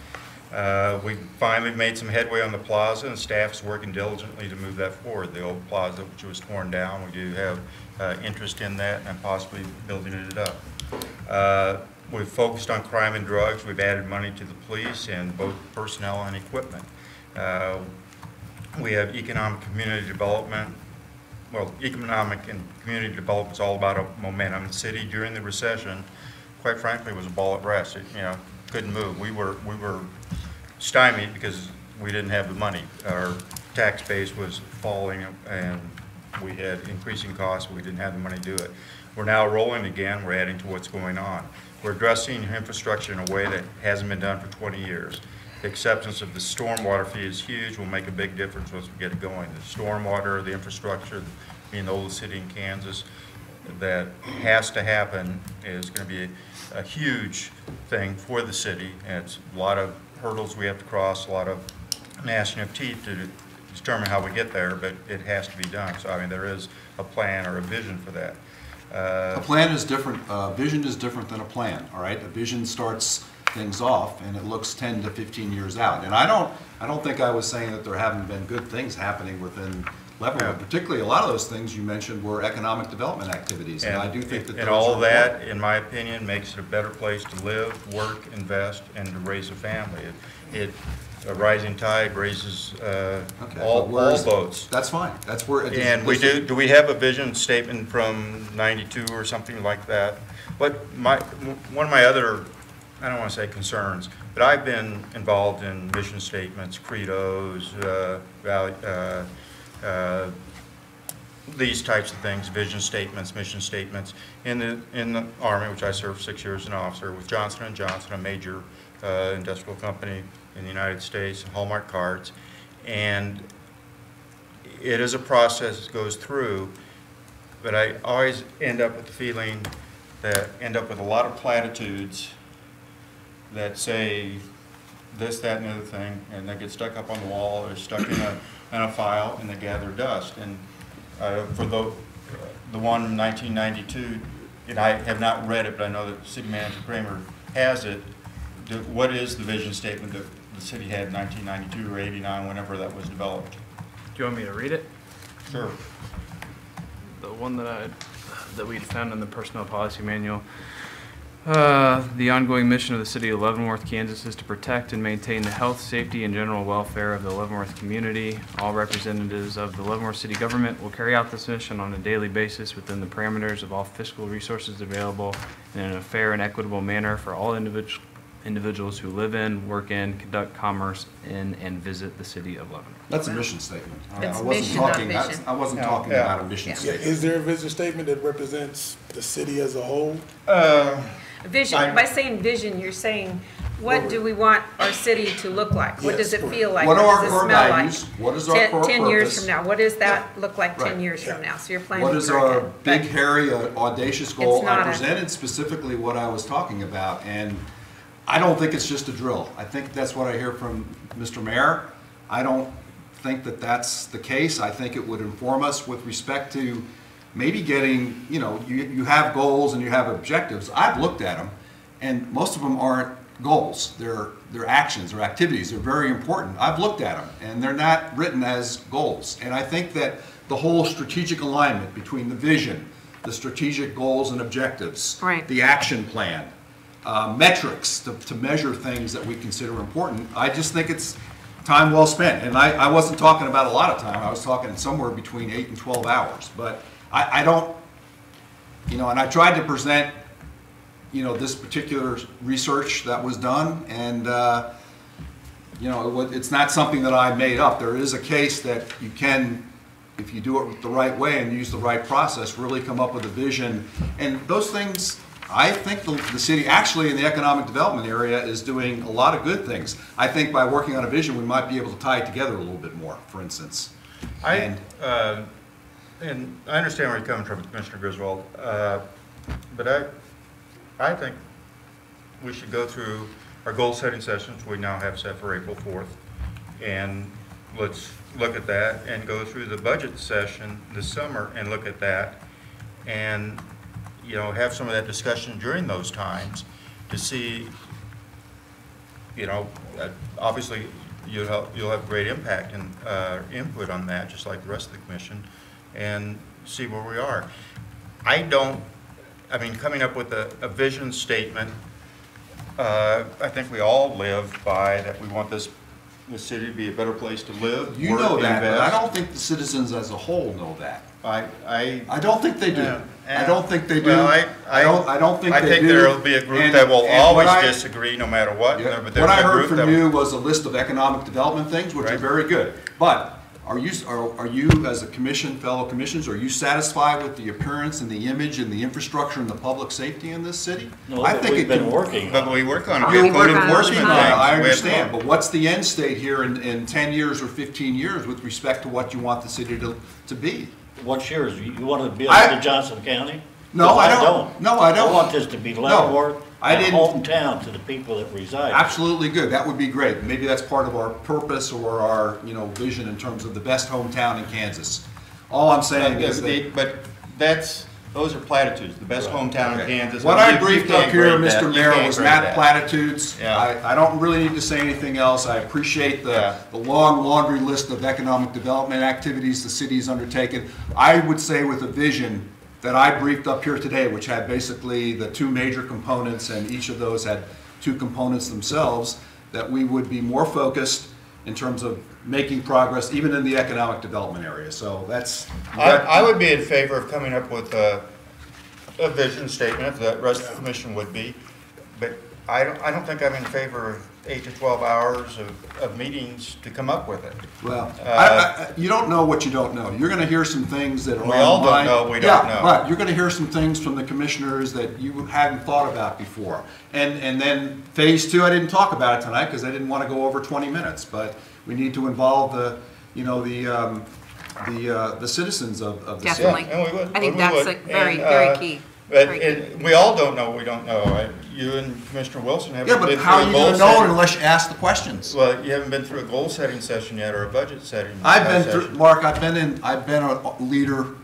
We finally made some headway on the plaza, and staff is working diligently to move that forward. The old plaza, which was torn down, we do have interest in that and possibly building it up. We've focused on crime and drugs. We've added money to the police and both personnel and equipment. We have economic community development. Well, economic and community development is all about a momentum. The city during the recession, quite frankly, was a ball at rest. It, couldn't move. We were stymied because we didn't have the money. Our tax base was falling and we had increasing costs, but we didn't have the money to do it. We're now rolling again. We're adding to what's going on. We're addressing infrastructure in a way that hasn't been done for 20 years. The acceptance of the stormwater fee is huge, will make a big difference once we get it going. The stormwater, the infrastructure, being the oldest city in Kansas, that has to happen is going to be a huge thing for the city. And it's a lot of hurdles we have to cross, a lot of gnashing of teeth to determine how we get there, but it has to be done. So, I mean, there is a plan or a vision for that.
A plan is different, vision is different than a plan, all right? A vision starts things off and it looks 10 to 15 years out. And I don't think I was saying that there haven't been good things happening within Leavenworth.
Yeah.
Particularly a lot of those things you mentioned were economic development activities. And I do think that
and
those
all
are
that,
important.
in my opinion, makes it a better place to live, work, invest, and to raise a family. A rising tide raises all boats.
That's fine. That's where.
And we do we have a vision statement from '92 or something like that? But one of my other, I don't want to say concerns, But I've been involved in mission statements, credos, these types of things, vision statements, mission statements, in the Army, which I served 6 years as an officer, with Johnson & Johnson, a major industrial company in the United States, Hallmark cards. And it is a process that goes through, but I always end up with the feeling that end up with a lot of platitudes that say this, that, and the other thing, and they get stuck up on the wall or stuck in a file, and they gather dust. And for the one in 1992, and I have not read it, but I know that City Manager Kramer has it. What is the vision statement that the city had in 1992 or 89, whenever that was developed?
Do you want me to read it?
Sure.
The one that we found in the personnel policy manual. The ongoing mission of the city of Leavenworth, Kansas is to protect and maintain the health, safety, and general welfare of the Leavenworth community. All representatives of the Leavenworth city government will carry out this mission on a daily basis within the parameters of all fiscal resources available and in a fair and equitable manner for all individuals who live in, work in, conduct commerce in, and visit the city of Leavenworth.
That's a mission statement.
It's mission, not vision.
I wasn't talking about a mission
Yeah,
statement.
is there a vision statement that represents the city as a whole?
Vision, by saying vision, you're saying, what do we want our city to look like? What does
Yes,
it feel like?
What are our
does it
core
smell like?
values? What is our core
10 years
purpose?
from now, what does that look like 10
Right.
years from now? So you're planning
What is
for
our
it.
big,
But
hairy, audacious goal?
It's not
I
a-
presented specifically what I was talking about, and I don't think it's just a drill. I think that's what I hear from Mr. Mayor. I don't think that that's the case. I think it would inform us with respect to maybe getting, you have goals and you have objectives. I've looked at them, and most of them aren't goals. They're actions or activities. They're very important. I've looked at them, and they're not written as goals. And I think that the whole strategic alignment between the vision, the strategic goals and objectives,
Right.
the action plan, metrics to measure things that we consider important, I just think it's time well spent. And I wasn't talking about a lot of time. I was talking somewhere between 8 and 12 hours. But I don't, and I tried to present this particular research that was done, and it's not something that I made up. There is a case that you can, if you do it the right way and use the right process, really come up with a vision. And those things, I think the city actually in the economic development area is doing a lot of good things. I think by working on a vision, we might be able to tie it together a little bit more, for instance.
And I understand where you're coming from, Commissioner Griswold, but I think we should go through our goal-setting sessions we now have set for April 4th, and let's look at that and go through the budget session this summer and look at that, and have some of that discussion during those times to see, obviously you'll have great impact and input on that, just like the rest of the commission, and see where we are. Coming up with a vision statement, I think we all live by that. We want this city to be a better place to live,
You
work,
know that, but I
invest.
don't think the citizens as a whole know that.
I
don't think they do.
Yeah.
I don't think they do.
Well,
I don't think they do.
I think there will be a group
And-
that will
and
always
what I-
disagree no matter what.
Yeah.
But there's
What I
a
heard
group
from
that
you was a list of economic development things, which are
Right.
very good. But are you as a commission, fellow commissioners, are you satisfied with the appearance and the image and the infrastructure and the public safety in this city?
No,
I
but
think
we've
it
been
can-
working.
But we work on
We
code
work on it all the
enforcement
time.
things.
I
We have-
understand, but what's the end state here in 10 years or 15 years with respect to what you want the city to be?
What's yours? You want to build
I-
to Johnson County?
No,
'Cause
I don't. No, I don't.
I want this to be Leavenworth,
I
a
didn't-
hometown to the people that reside.
Absolutely good. That would be great. Maybe that's part of our purpose or our, vision in terms of the best hometown in Kansas. All I'm saying is that
But those are platitudes, the best hometown in Kansas.
what I
You
briefed
can't
up here,
grade that.
Mr.
You
Mayor,
can't
was
grade
not
that.
platitudes.
Yeah.
I don't really need to say anything else. I appreciate
Yeah.
the long laundry list of economic development activities the city's undertaken. I would say with a vision that I briefed up here today, which had basically the two major components, and each of those had two components themselves, that we would be more focused in terms of making progress, even in the economic development area. So that's.
I would be in favor of coming up with a vision statement, if the rest of the commission would be. But I don't think I'm in favor of 8 to 12 hours of meetings to come up with it.
Well, you don't know what you don't know. You're going to hear some things that are
We all don't
online.
know we don't know.
But you're going to hear some things from the commissioners that you hadn't thought about before. And then phase 2, I didn't talk about it tonight because I didn't want to go over 20 minutes. But we need to involve the citizens of the city.
Definitely.
Yeah, and we would.
I think
We
that's
would.
like very,
And,
very key.
But
Very key.
we all don't know what we don't know. You and Commissioner Wilson haven't
Yeah,
been
but
through
how
a
are you
goal
going to know
setting.
it unless you ask the questions?
Well, you haven't been through a goal-setting session yet, or a budget setting
I've been through,
session.
Mark, I've been a leader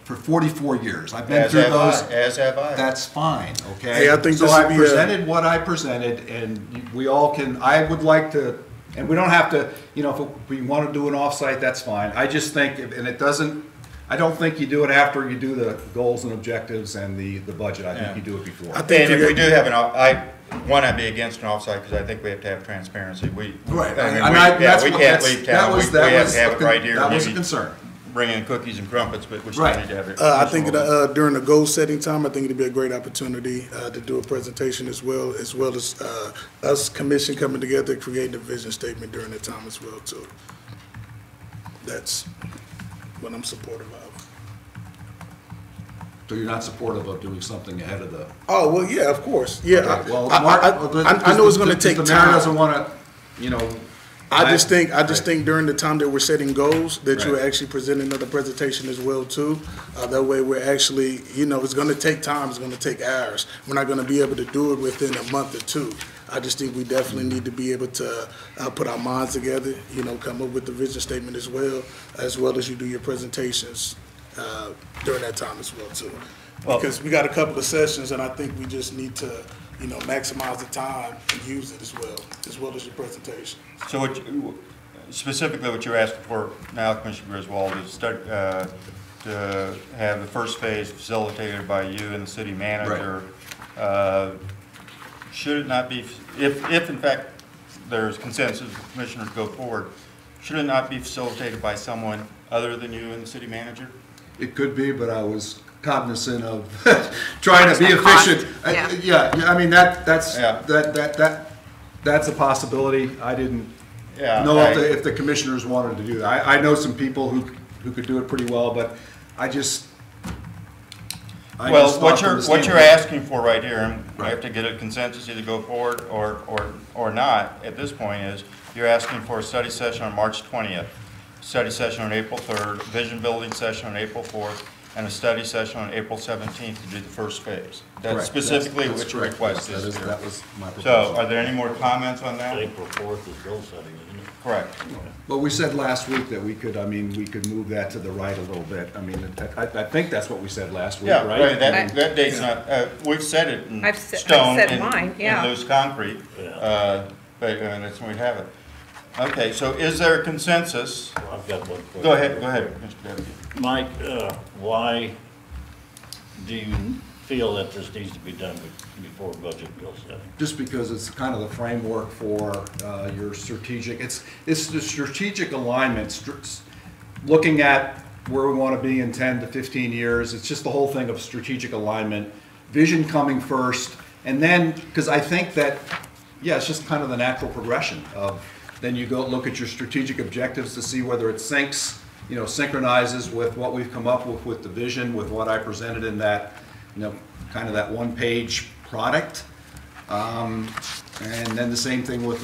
for 44 years. I've been
As
through
have
those.
As have I.
That's fine, okay?
Hey, I think
so
this
I
would be
presented what I presented, and we all can. I would like to, and we don't have to. If we want to do an offsite, that's fine. I just think, and it doesn't. I don't think you do it after you do the goals and objectives and the budget. I think
Yeah.
you do it before.
I think
And if we do have I'd be against an offsite because I think we have to have transparency.
Right,
I mean,
that's
we
what-
can't
that's-
leave town. We have to have it right here.
That was a
maybe
concern.
bring in cookies and crumpets, but we still
Right.
need to have it.
I think during the goal setting time, I think it'd be a great opportunity to do a presentation as well as us commission coming together, creating a vision statement during that time as well too. That's what I'm supportive of.
So you're not supportive of doing something ahead of the.
Oh, well, yeah, of course, yeah.
Okay, well,
I know it's gonna take
The mayor doesn't
time.
want to,
I just think during the time that we're setting goals, that you're
Right.
actually presenting another presentation as well too. That way we're actually, it's gonna take time, it's gonna take hours. We're not gonna be able to do it within a month or two. I just think we definitely need to be able to put our minds together, come up with the vision statement as well as you do your presentations during that time as well too. Because we got a couple of sessions and I think we just need to, maximize the time and use it as well as your presentation.
So specifically what you're asking for now, Commissioner Griswold, is to have the first phase facilitated by you and the city manager. Should it not be, if in fact there's consensus, commissioners go forward, should it not be facilitated by someone other than you and the city manager?
It could be, but I was cognizant of trying to be
Cost,
efficient.
yeah.
I mean, that's
Yeah.
that's a possibility. I didn't
Yeah,
know if the commissioners wanted to do that. I know some people who could do it pretty well, but I just
Well,
thought
what
from
you're
the standpoint-
asking for right here, and we
Right.
have to get a consensus, either go forward or not, at this point, is you're asking for a study session on March 20th, study session on April 3rd, vision building session on April 4th, and a study session on April 17th to do the first phase. That's
Correct.
specifically
That's
what your
correct.
request
Yes,
is.
that was my proposal.
So, are there any more comments on that?
April 4th is goal setting, isn't it?
Correct.
Well, we said last week that we could move that to the right a little bit. I mean, I think that's what we said last week,
Yeah,
right?
right, that date's not, we've set it in
I've said
stone,
mine, yeah.
in loose concrete,
Yeah.
but that's when we have it. Okay, so is there a consensus?
Well, I've got one question.
Go ahead, Mr. Deputy.
Mike, why do you feel that this needs to be done before budget goal setting?
Just because it's kind of the framework for your strategic, it's the strategic alignment, looking at where we want to be in 10 to 15 years. It's just the whole thing of strategic alignment, vision coming first, and then, because I think that, yeah, it's just kind of the natural progression of, then you go look at your strategic objectives to see whether it synchronizes with what we've come up with the vision, with what I presented in that, kind of that one-page product. And then the same thing with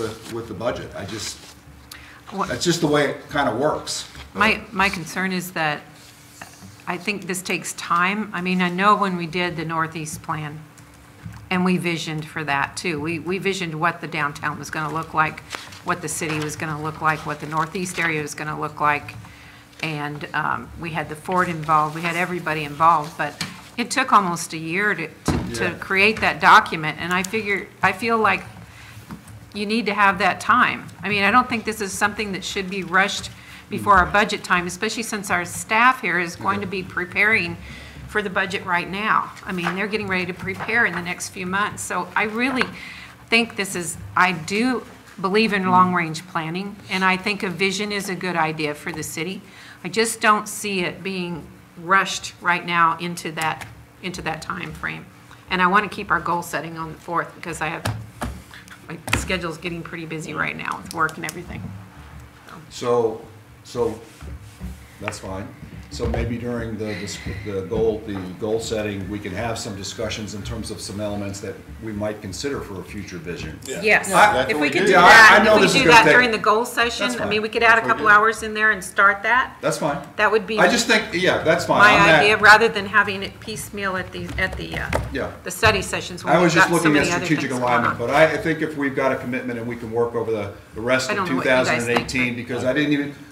the budget. That's just the way it kind of works.
My concern is that I think this takes time. I mean, I know when we did the Northeast plan, and we visioned for that too. We visioned what the downtown was gonna look like, what the city was gonna look like, what the Northeast area was gonna look like. And we had the Ford involved, we had everybody involved, but it took almost a year to create that document. And I feel like you need to have that time. I mean, I don't think this is something that should be rushed before our budget time, especially since our staff here is going to be preparing for the budget right now. I mean, they're getting ready to prepare in the next few months. So I really think I do believe in long-range planning, and I think a vision is a good idea for the city. I just don't see it being rushed right now into that time frame. And I want to keep our goal setting on the 4th because I have my schedule's getting pretty busy right now with work and everything.
So that's fine. So maybe during the goal setting, we can have some discussions in terms of some elements that we might consider for a future vision.
Yeah.
Yes,
that's
if
what
we
we
could
do.
do
Yeah,
that,
I know
if
this
we
is
do
gonna
that
take-
during the goal session,
That's
I
fine.
mean, we could add a
That's what we
couple
do.
hours in there and start that.
That's fine.
That would be
I just think, yeah, that's fine.
my
I'm that-
idea, rather than having it piecemeal at
Yeah.
the study sessions when
I was
we've
just
got so
looking at
many other
strategic
things going
alignment,
on.
but I think if we've got a commitment and we can work over the rest
I
of
don't know what you guys think,
2018,
but-
because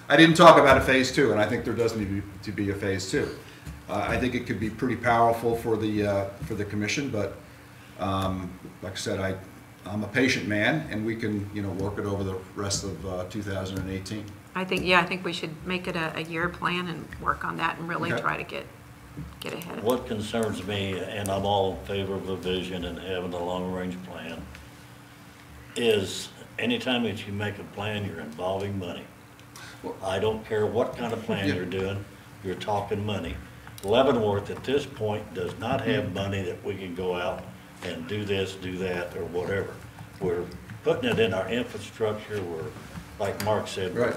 I didn't talk about a phase two, and I think there does need to be a phase two. I think it could be pretty powerful for the commission, but like I said, I'm a patient man, and we can, work it over the rest of 2018.
I think we should make it a year plan and work on that and really
Okay.
try to get ahead of it.
What concerns me, and I'm all in favor of a vision and having a long-range plan, is anytime that you make a plan, you're involving money. I don't care what kind of plan
Yeah.
you're doing, you're talking money. Leavenworth at this point does not have money that we can go out and do this, do that, or whatever. We're putting it in our infrastructure, like Mark said,
Right.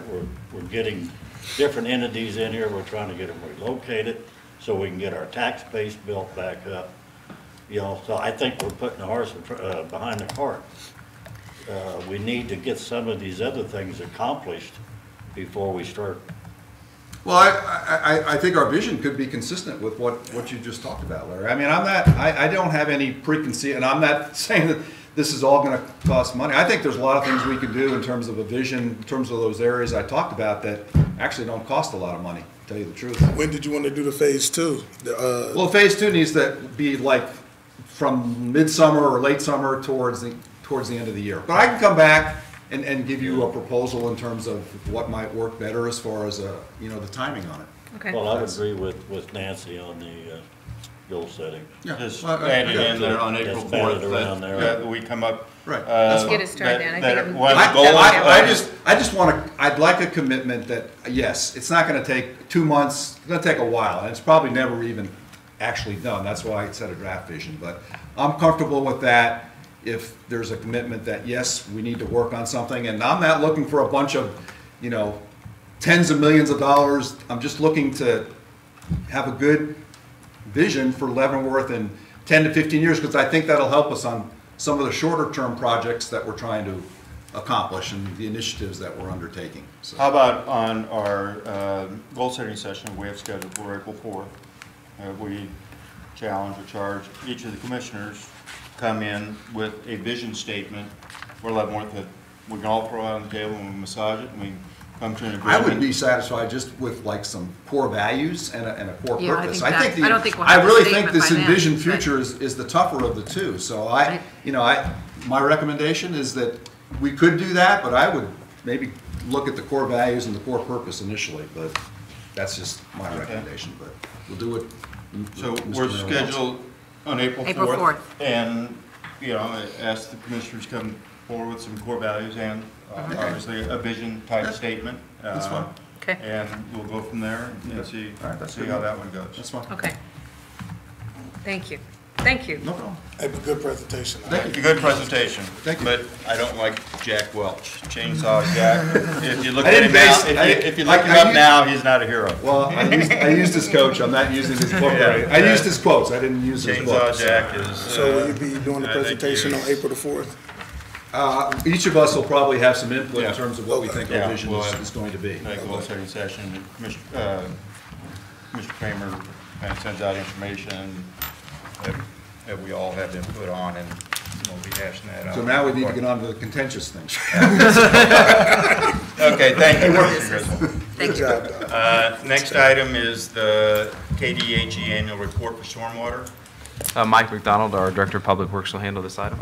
we're getting different entities in here, we're trying to get them relocated so we can get our tax base built back up. So I think we're putting the horse behind the cart. We need to get some of these other things accomplished before we start.
Well, I think our vision could be consistent with what you just talked about, Larry. I mean, I don't have any preconceived, and I'm not saying that this is all gonna cost money. I think there's a lot of things we can do in terms of a vision, in terms of those areas I talked about that actually don't cost a lot of money, to tell you the truth.
When did you want to do the phase two?
Well, phase two needs to be like from midsummer or late summer towards the end of the year. But I can come back and give you a proposal in terms of what might work better as far as, the timing on it.
Okay.
Well, I would agree with Nancy on the goal setting.
Yeah.
Just
Well,
add it
yeah.
in there on April
Just bat it
4th,
around there.
that we come up.
Right. That's fine.
Get it started then. I think it would-
One
I,
goal.
I just want to, I'd like a commitment that, yes, it's not going to take 2 months, it's going to take a while, and it's probably never even actually done. That's why I set a draft vision, but I'm comfortable with that if there's a commitment that, yes, we need to work on something, and I'm not looking for a bunch of, tens of millions of dollars. I'm just looking to have a good vision for Leavenworth in 10 to 15 years, because I think that'll help us on some of the shorter term projects that we're trying to accomplish and the initiatives that we're undertaking. So,
How about on our goal setting session we have scheduled for April 4th? We challenge or charge each of the commissioners come in with a vision statement for Leavenworth that we can all throw out on the table and we massage it and we come to an agreement.
I would be satisfied just with like some core values and a core
Yeah, I
purpose.
think that- I don't think we'll
I
have a
really think
statement
this
by then,
envisioned
but-
future is the tougher of the two. So
Right.
my recommendation is that we could do that, but I would maybe look at the core values and the core purpose initially, but that's just my recommendation, but we'll do it.
So
Mr.
we're
Mayor wants.
scheduled on April 4th.
April 4th.
And, I ask the commissioners come forward with some core values and obviously a vision type
Yeah.
statement.
That's fine.
Okay.
And we'll go from there and see
All right, that's
see
good.
how that one goes.
That's fine.
Okay. Thank you. Thank you.
No problem.
Hey, good presentation.
It's a good presentation.
Thank you.
But I don't like Jack Welch, Chainsaw Jack. If you look
I
at
didn't
him now,
base-
if you
I-
look him
I
up
used-
now, he's not a hero.
Well, I used his coach. I'm not using his quote.
Yeah.
I used his quotes. I didn't use his
Chainsaw
quotes.
Jack is.
So will you be doing the
I think
presentation
you-
on April the 4th?
Each of us will probably have some input
Yeah.
in terms of what we think
Yeah,
our vision
we'll
is
have-
is going to be.
Like goal setting session, Mr. Kramer kind of sends out information that we all have input on, and we'll be hashing that out.
So now we need to get on to the contentious things.
Okay, thank you, Mr. Griswold.
Good job, Doc.
Next item is the Kdhe annual report for stormwater.
Mike McDonald, our Director of Public Works, will handle this item.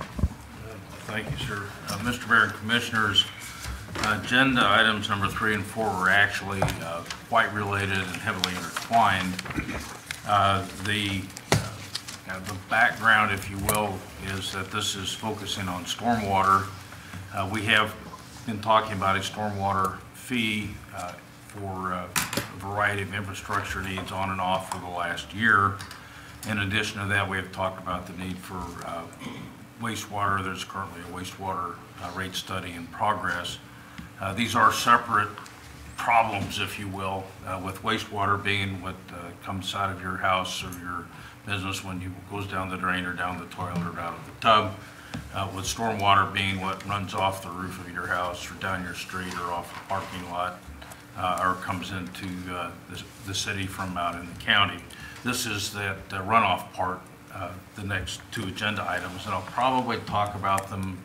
Thank you, sir. Mr. Mayor and Commissioners, agenda items number 3 and 4 are actually quite related and heavily intertwined. The background, if you will, is that this is focusing on stormwater. We have been talking about a stormwater fee for a variety of infrastructure needs on and off for the last year. In addition to that, we have talked about the need for wastewater, there's currently a wastewater rate study in progress. These are separate problems, if you will, with wastewater being what comes out of your house or your business when you goes down the drain or down the toilet or out of the tub, with stormwater being what runs off the roof of your house or down your street or off a parking lot, or comes into the city from out in the county. This is that runoff part, the next two agenda items, and I'll probably talk about them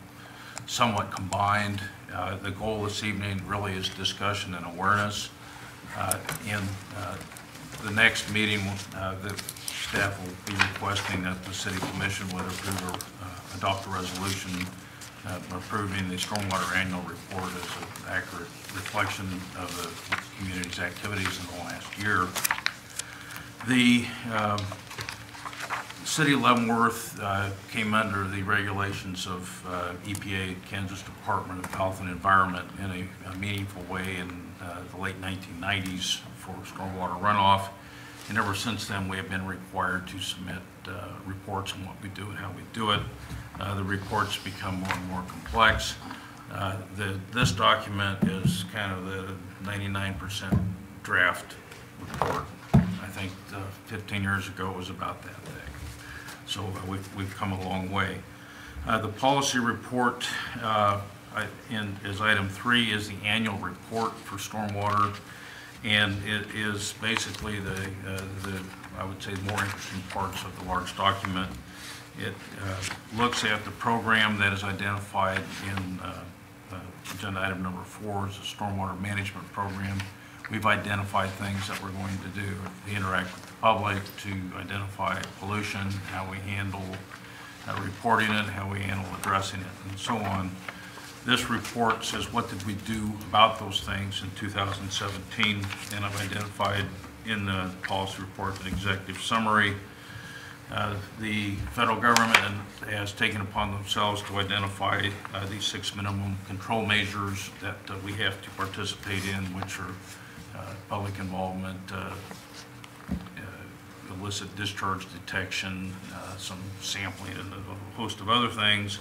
somewhat combined. The goal this evening really is discussion and awareness. In the next meeting, the staff will be requesting that the City Commission would approve or adopt a resolution approving the Stormwater Annual Report as an accurate reflection of the community's activities in the last year. The City of Leavenworth came under the regulations of EPA, Kansas Department of Health and Environment, in a meaningful way in the late 1990s for stormwater runoff. And ever since then, we have been required to submit reports on what we do and how we do it. The reports become more and more complex. This document is kind of the 99% draft report. I think 15 years ago it was about that big. So we've come a long way. The policy report is item 3 is the annual report for stormwater, and it is basically the I would say more interesting parts of the large document. It looks at the program that is identified in agenda item number 4 is the stormwater management program. We've identified things that we're going to do to interact with the public, to identify pollution, how we handle reporting it, how we handle addressing it, and so on. This report says what did we do about those things in 2017, and I've identified in the policy report an executive summary. The federal government has taken upon themselves to identify these 6 minimum control measures that we have to participate in, which are public involvement, illicit discharge detection, some sampling, and a host of other things.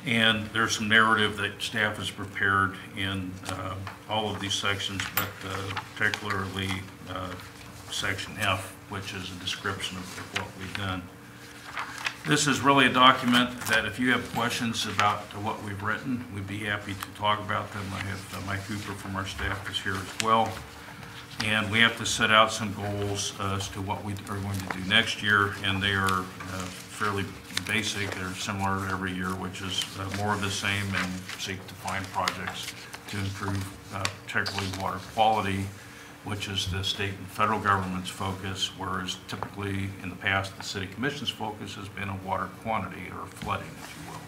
And there's some narrative that staff has prepared in all of these sections, but particularly section F, which is a description of what we've done. This is really a document that if you have questions about what we've written, we'd be happy to talk about them. I have Mike Cooper from our staff is here as well. And we have to set out some goals as to what we are going to do next year, and they are fairly basic. They're similar every year, which is more of the same, and seek to find projects to improve particularly water quality, which is the state and federal government's focus, whereas typically in the past the City Commission's focus has been on water quantity or flooding, if you will.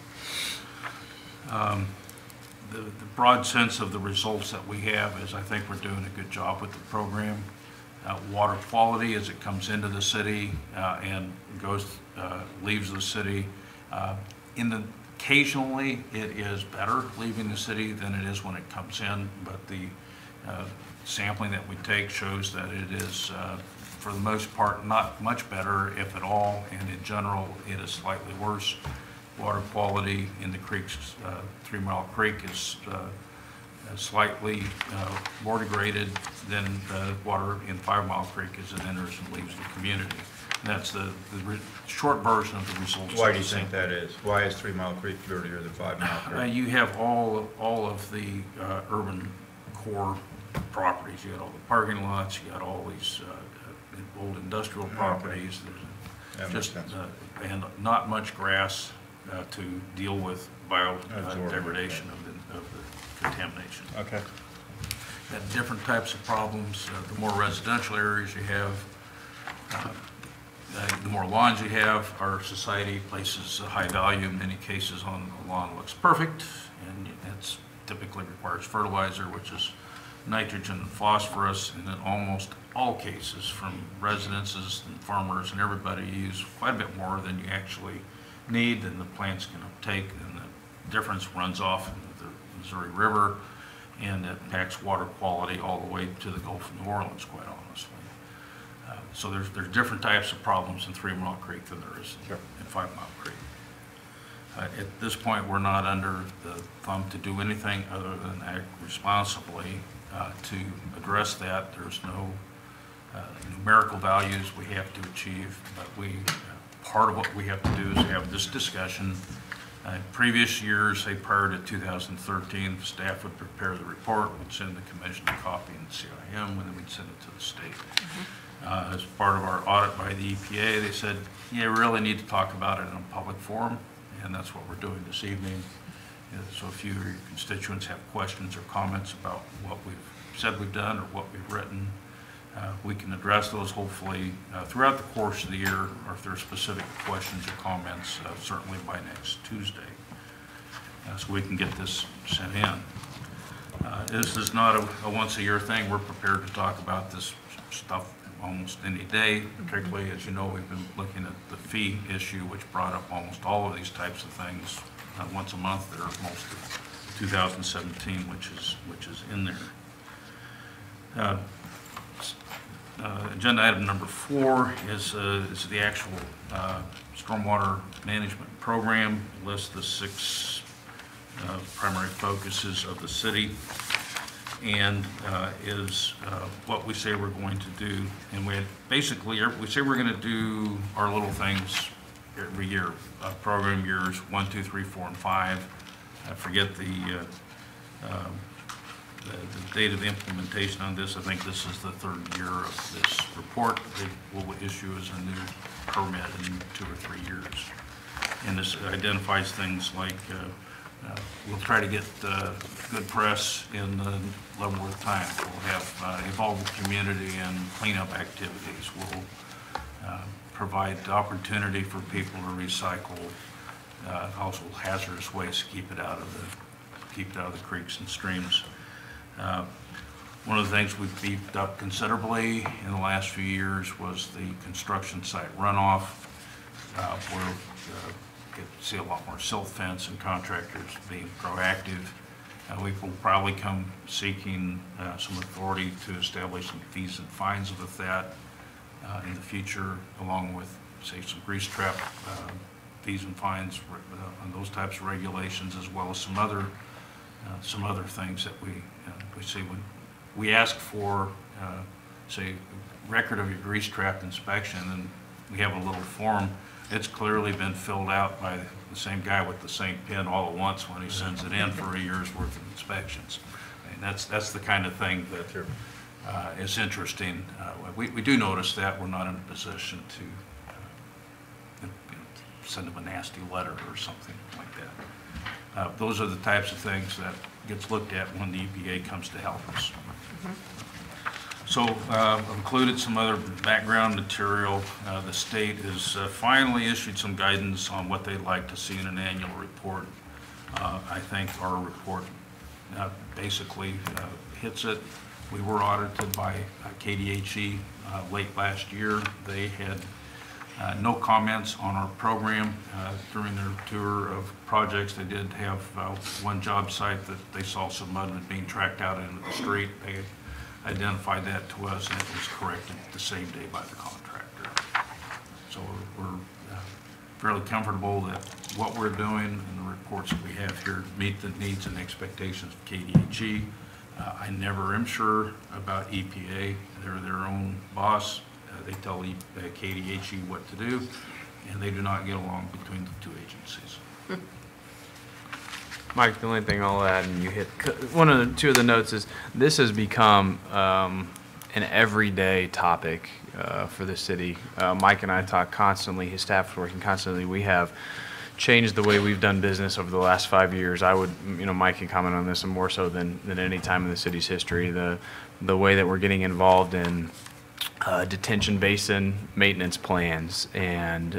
The broad sense of the results that we have is I think we're doing a good job with the program. Water quality as it comes into the city and goes leaves the city. Occasionally it is better leaving the city than it is when it comes in, but the sampling that we take shows that it is for the most part not much better, if at all, and in general it is slightly worse. Water quality in the creeks, 3 Mile Creek is slightly more degraded than the water in 5 Mile Creek as it enters and leaves the community. And that's the short version of the results.
Why do you think that is? Why is 3 Mile Creek dirtier than 5 Mile Creek?
You have all of the urban core properties. You got all the parking lots, you got all these old industrial properties. There's just and not much grass to deal with biodegradation of the contamination.
Okay.
Got different types of problems. The more residential areas you have, the more lawns you have. Our society places a high value in many cases on the lawn looks perfect, and it typically requires fertilizer, which is nitrogen and phosphorus, and in almost all cases, from residences and farmers and everybody, you use quite a bit more than you actually need than the plants can uptake, and the difference runs off into the Missouri River, and it impacts water quality all the way to the Gulf of New Orleans, quite honestly. So there's different types of problems in 3 Mile Creek than there is in 5 Mile Creek. At this point, we're not under the thumb to do anything other than act responsibly to address that. There's no numerical values we have to achieve, but part of what we have to do is have this discussion. Previous years, say prior to 2013, staff would prepare the report, we'd send the commission a copy in the CIM, and then we'd send it to the state. As part of our audit by the EPA, they said, yeah, we really need to talk about it in a public forum, and that's what we're doing this evening. So if you or your constituents have questions or comments about what we've said we've done or what we've written, we can address those hopefully throughout the course of the year, or if there are specific questions or comments, certainly by next Tuesday, so we can get this sent in. This is not a once-a-year thing. We're prepared to talk about this stuff almost any day, particularly, as you know, we've been looking at the fee issue, which brought up almost all of these types of things once a month. There are most of 2017, which is in there. Agenda item number 4 is the actual stormwater management program. It lists the 6 primary focuses of the city, and is what we say we're going to do. And we say we're going to do our little things every year. Program years 1, 2, 3, 4, and 5. I forget the date of the implementation on this. I think this is the 3rd year of this report. They will issue as a new permit in 2 or 3 years. And this identifies things like we'll try to get good press in the Leavenworth Times. We'll have involved the community in cleanup activities. We'll provide opportunity for people to recycle also hazardous waste, keep it out of the creeks and streams. One of the things we've beefed up considerably in the last few years was the construction site runoff. We're get to see a lot more silt fence and contractors being proactive. We will probably come seeking some authority to establish some fees and fines with that in the future, along with, say, some grease trap fees and fines on those types of regulations, as well as some other things that we see when we ask for, say, record of your grease trap inspection, and we have a little form. It's clearly been filled out by the same guy with the same pin all at once when he sends it in for a year's worth of inspections. And that's the kind of thing that is interesting. We do notice that we're not in a position to send them a nasty letter or something like that. Those are the types of things that gets looked at when the EPA comes to help us. So I've included some other background material. The state has finally issued some guidance on what they'd like to see in an annual report. I think our report basically hits it. We were audited by Kdhe late last year. They had no comments on our program during their tour of projects. They did have one job site that they saw some mud being tracked out into the street. They identified that to us, and it was corrected the same day by the contractor. So we're fairly comfortable that what we're doing and the reports that we have here meet the needs and expectations of Kdhe. I never am sure about EPA. They're their own boss. They tell Kdhe what to do, and they do not get along between the two agencies.
Mike, the only thing I'll add, and you hit two of the notes, is this has become an everyday topic for the city. Mike and I talk constantly. His staff is working constantly. We have changed the way we've done business over the last 5 years. I would, Mike can comment on this more so than any time in the city's history. The way that we're getting involved in detention basin maintenance plans, and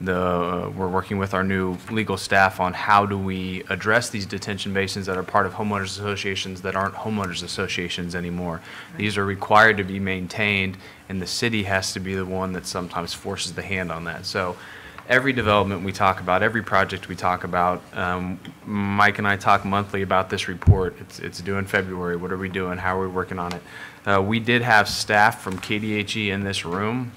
we're working with our new legal staff on how do we address these detention basins that are part of homeowners associations that aren't homeowners associations anymore. These are required to be maintained, and the city has to be the one that sometimes forces the hand on that. So every development we talk about, every project we talk about, Mike and I talk monthly about this report. It's due in February. What are we doing? How are we working on it? We did have staff from Kdhe in this room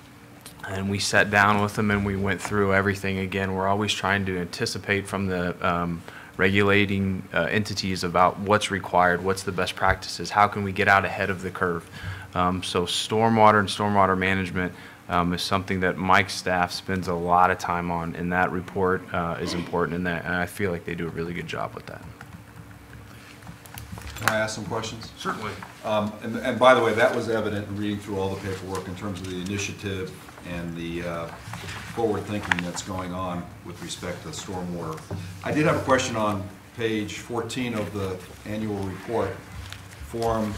And we sat down with them and we went through everything again. We're always trying to anticipate from the regulating entities about what's required, what's the best practices, how can we get out ahead of the curve. So stormwater and stormwater management is something that Mike's staff spends a lot of time on, and that report is important in that, and I feel like they do a really good job with that.
Can I ask some questions?
Certainly.
And by the way, that was evident in reading through all the paperwork in terms of the initiative and the forward thinking that's going on with respect to stormwater. I did have a question on page 14 of the annual report form.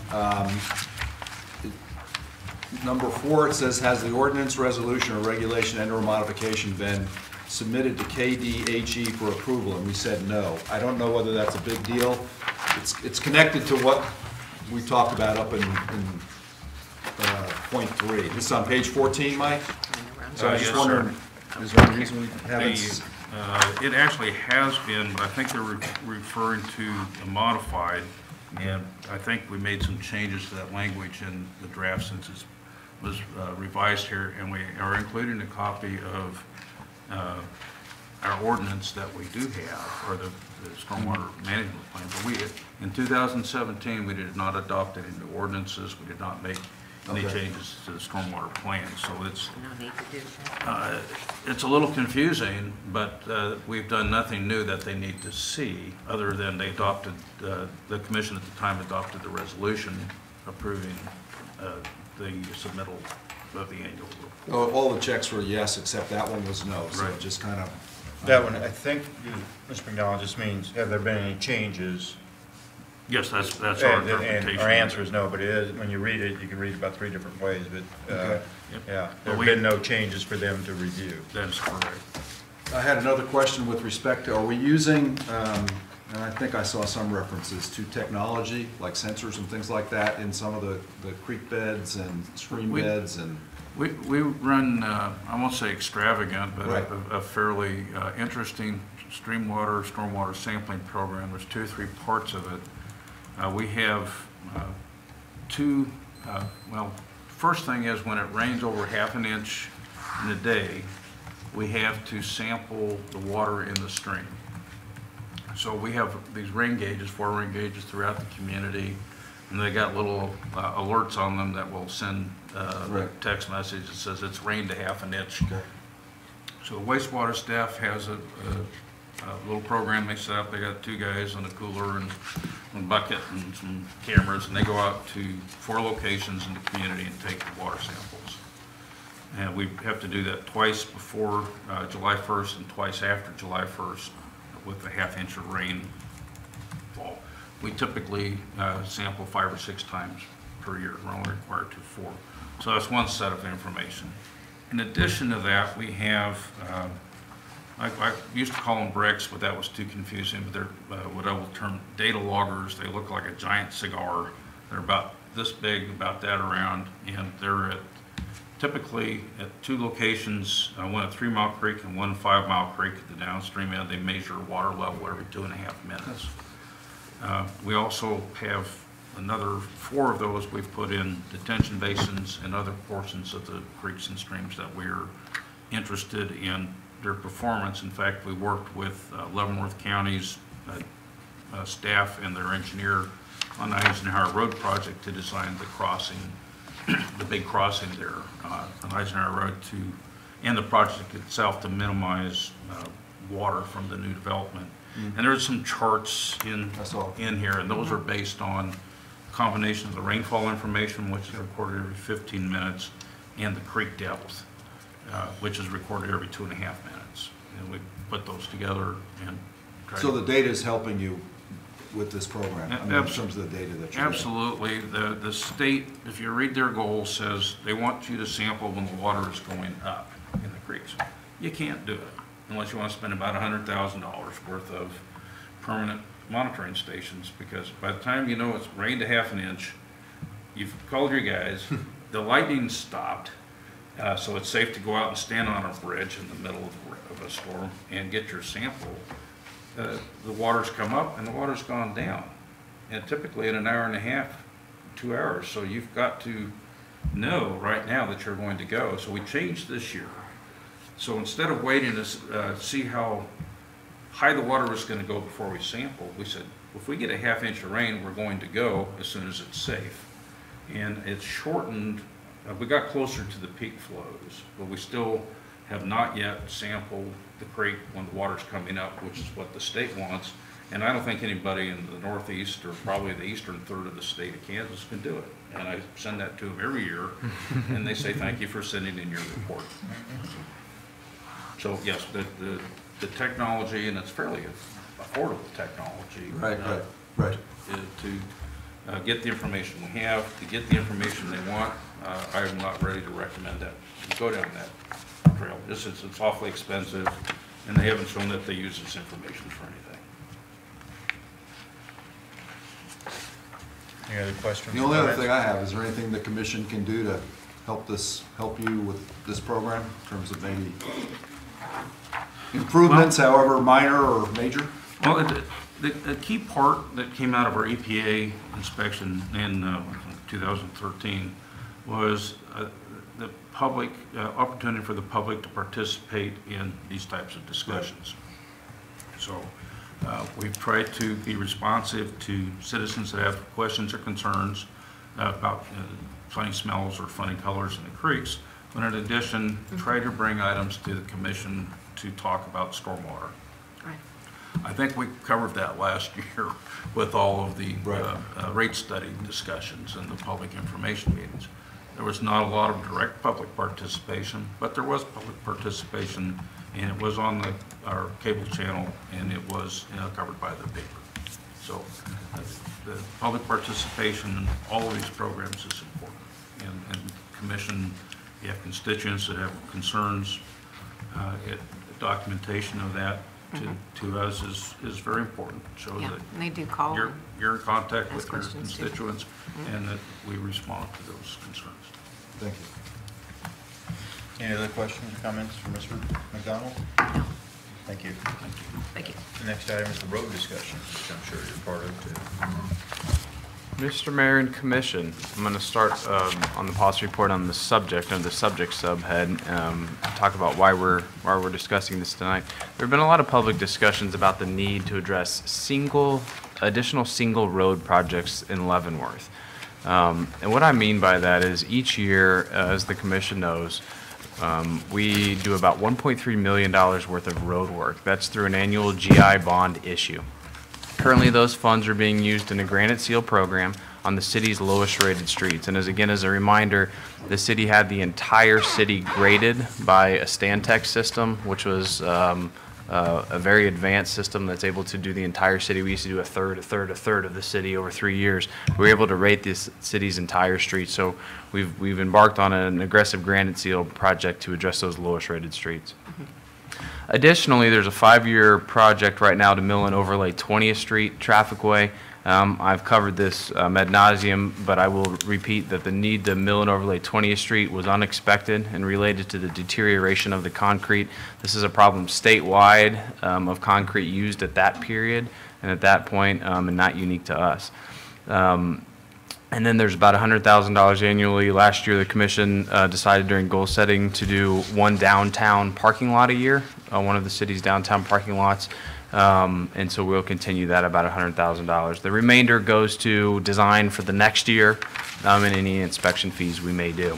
Number 4, it says, has the ordinance, resolution, or regulation and/or modification been submitted to Kdhe for approval? And we said no. I don't know whether that's a big deal. It's connected to what we talked about up in point 3. This is on page 14, Mike? So I was just
Yes,
wondering,
sir.
is there a reason we haven't?
It actually has been, but I think they're referring to the modified, and I think we made some changes to that language in the draft since it was revised here, and we are including a copy of our ordinance that we do have, or the stormwater management plan. But we, in 2017, we did not adopt it into ordinances. We did not make any changes to the stormwater plan. So it's
No need to do that.
it's a little confusing, but we've done nothing new that they need to see, other than they adopted, the commission at the time adopted the resolution approving the submittal of the annual report.
All the checks were yes, except that one was no, so
Right.
it just kind of.
That one, I think, Mr. McDonald, just means, have there been any changes?
Yes, that's our
And
interpretation.
our answer is no, but it is, when you read it, you can read it about 3 different ways, but,
Okay.
yeah,
But
there have
we-
been no changes for them to review.
That's correct.
I had another question with respect to, are we using, and I think I saw some references to technology, like sensors and things like that in some of the creek beds and stream beds and?
We run, I won't say extravagant, but
Right.
a fairly interesting stormwater sampling program. There's 2 or 3 parts of it. We have 2, well, first thing is when it rains over ½ an inch in a day, we have to sample the water in the stream. So we have these rain gauges, 4 rain gauges throughout the community, and they got little alerts on them that will send a
Right.
text message that says it's rained ½ an inch. So the wastewater staff has a little program they set up. They got 2 guys on a cooler and a bucket and some cameras, and they go out to 4 locations in the community and take the water samples. And we have to do that twice before July 1st and twice after July 1st with a ½ inch of rainfall. We typically sample 5 or 6 times per year. We're only required to 4. So that's one set of information. In addition to that, we have, I used to call them bricks, but that was too confusing, but they're what I will term data loggers. They look like a giant cigar. They're about this big, about that around, and they're typically at 2 locations, one at 3 Mile Creek and one 5 Mile Creek at the downstream end. They measure water level every 2.5 minutes. We also have another 4 of those we've put in detention basins and other portions of the creeks and streams that we're interested in their performance. In fact, we worked with Leavenworth County's staff and their engineer on the Eisenhower Road project to design the crossing, the big crossing there on Eisenhower Road and the project itself to minimize water from the new development. And there's some charts in here, and those are based on a combination of the rainfall information, which is recorded every 15 minutes, and the creek depth, which is recorded every 2.5 minutes. And we put those together and try
So the data is helping you with this program, I mean, in terms of the data that you're getting?
Absolutely. The state, if you read their goal, says they want you to sample when the water is going up in the creeks. You can't do it unless you want to spend about $100,000 worth of permanent monitoring stations, because by the time you know it's rained ½ an inch, you've called your guys, the lightning stopped, so it's safe to go out and stand on a bridge in the middle of a storm and get your sample. The water's come up and the water's gone down, and typically in an hour and a half, 2 hours. So you've got to know right now that you're going to go. So we changed this year. So instead of waiting to see how high the water was going to go before we sampled, we said, if we get a ½ inch of rain, we're going to go as soon as it's safe. And it's shortened, we got closer to the peak flows, but we still have not yet sampled the creek when the water's coming up, which is what the state wants. And I don't think anybody in the northeast or probably the eastern third of the state of Kansas can do it. And I send that to them every year, and they say, thank you for sending in your report. So yes, the technology, and it's fairly affordable technology.
Right.
To get the information we have, to get the information they want, I am not ready to recommend that. Go down that trail. It's awfully expensive, and they haven't shown that they use this information for anything.
Any other questions?
The only other thing I have, is there anything the commission can do to help you with this program in terms of maybe improvements, however minor or major?
Well, the key part that came out of our EPA inspection in 2013 was the public, opportunity for the public to participate in these types of discussions. So we've tried to be responsive to citizens that have questions or concerns about funny smells or funny colors in the creeks, but in addition, try to bring items to the commission to talk about stormwater.
Right.
I think we covered that last year with all of the rate study discussions and the public information meetings. There was not a lot of direct public participation, but there was public participation, and it was on our cable channel, and it was covered by the paper. So the public participation in all of these programs is important. And commission, you have constituents that have concerns, documentation of that to us is very important. Shows that
and they do call.
You're in contact with your
questions too.
constituents, and that we respond to those concerns.
Thank you.
Any other questions or comments from Mr. McDonald?
No.
Thank you.
Thank you.
The next item is the road discussion, which I'm sure you're part of too.
Mr. Mayor and Commission, I'm going to start on the policy report on the subject, under the subject subhead, talk about why we're discussing this tonight. There have been a lot of public discussions about the need to address additional single road projects in Leavenworth. And what I mean by that is each year, as the Commission knows, we do about $1.3 million worth of road work. That's through an annual GI bond issue. Currently, those funds are being used in a granite seal program on the city's lowest rated streets. And as a reminder, the city had the entire city graded by a Stantec system, which was a very advanced system that's able to do the entire city. We used to do a third of the city over 3 years. We were able to rate this city's entire streets. So we've embarked on an aggressive granite seal project to address those lowest rated streets. Additionally, there's a 5-year project right now to mill and overlay 20th Street trafficway. I've covered this ad nauseum, but I will repeat that the need to mill and overlay 20th Street was unexpected and related to the deterioration of the concrete. This is a problem statewide of concrete used at that period and at that point, and not unique to us. And then there's about $100,000 annually. Last year, the commission decided during goal setting to do one downtown parking lot a year, one of the city's downtown parking lots. And so we'll continue that, about $100,000. The remainder goes to design for the next year and any inspection fees we may do.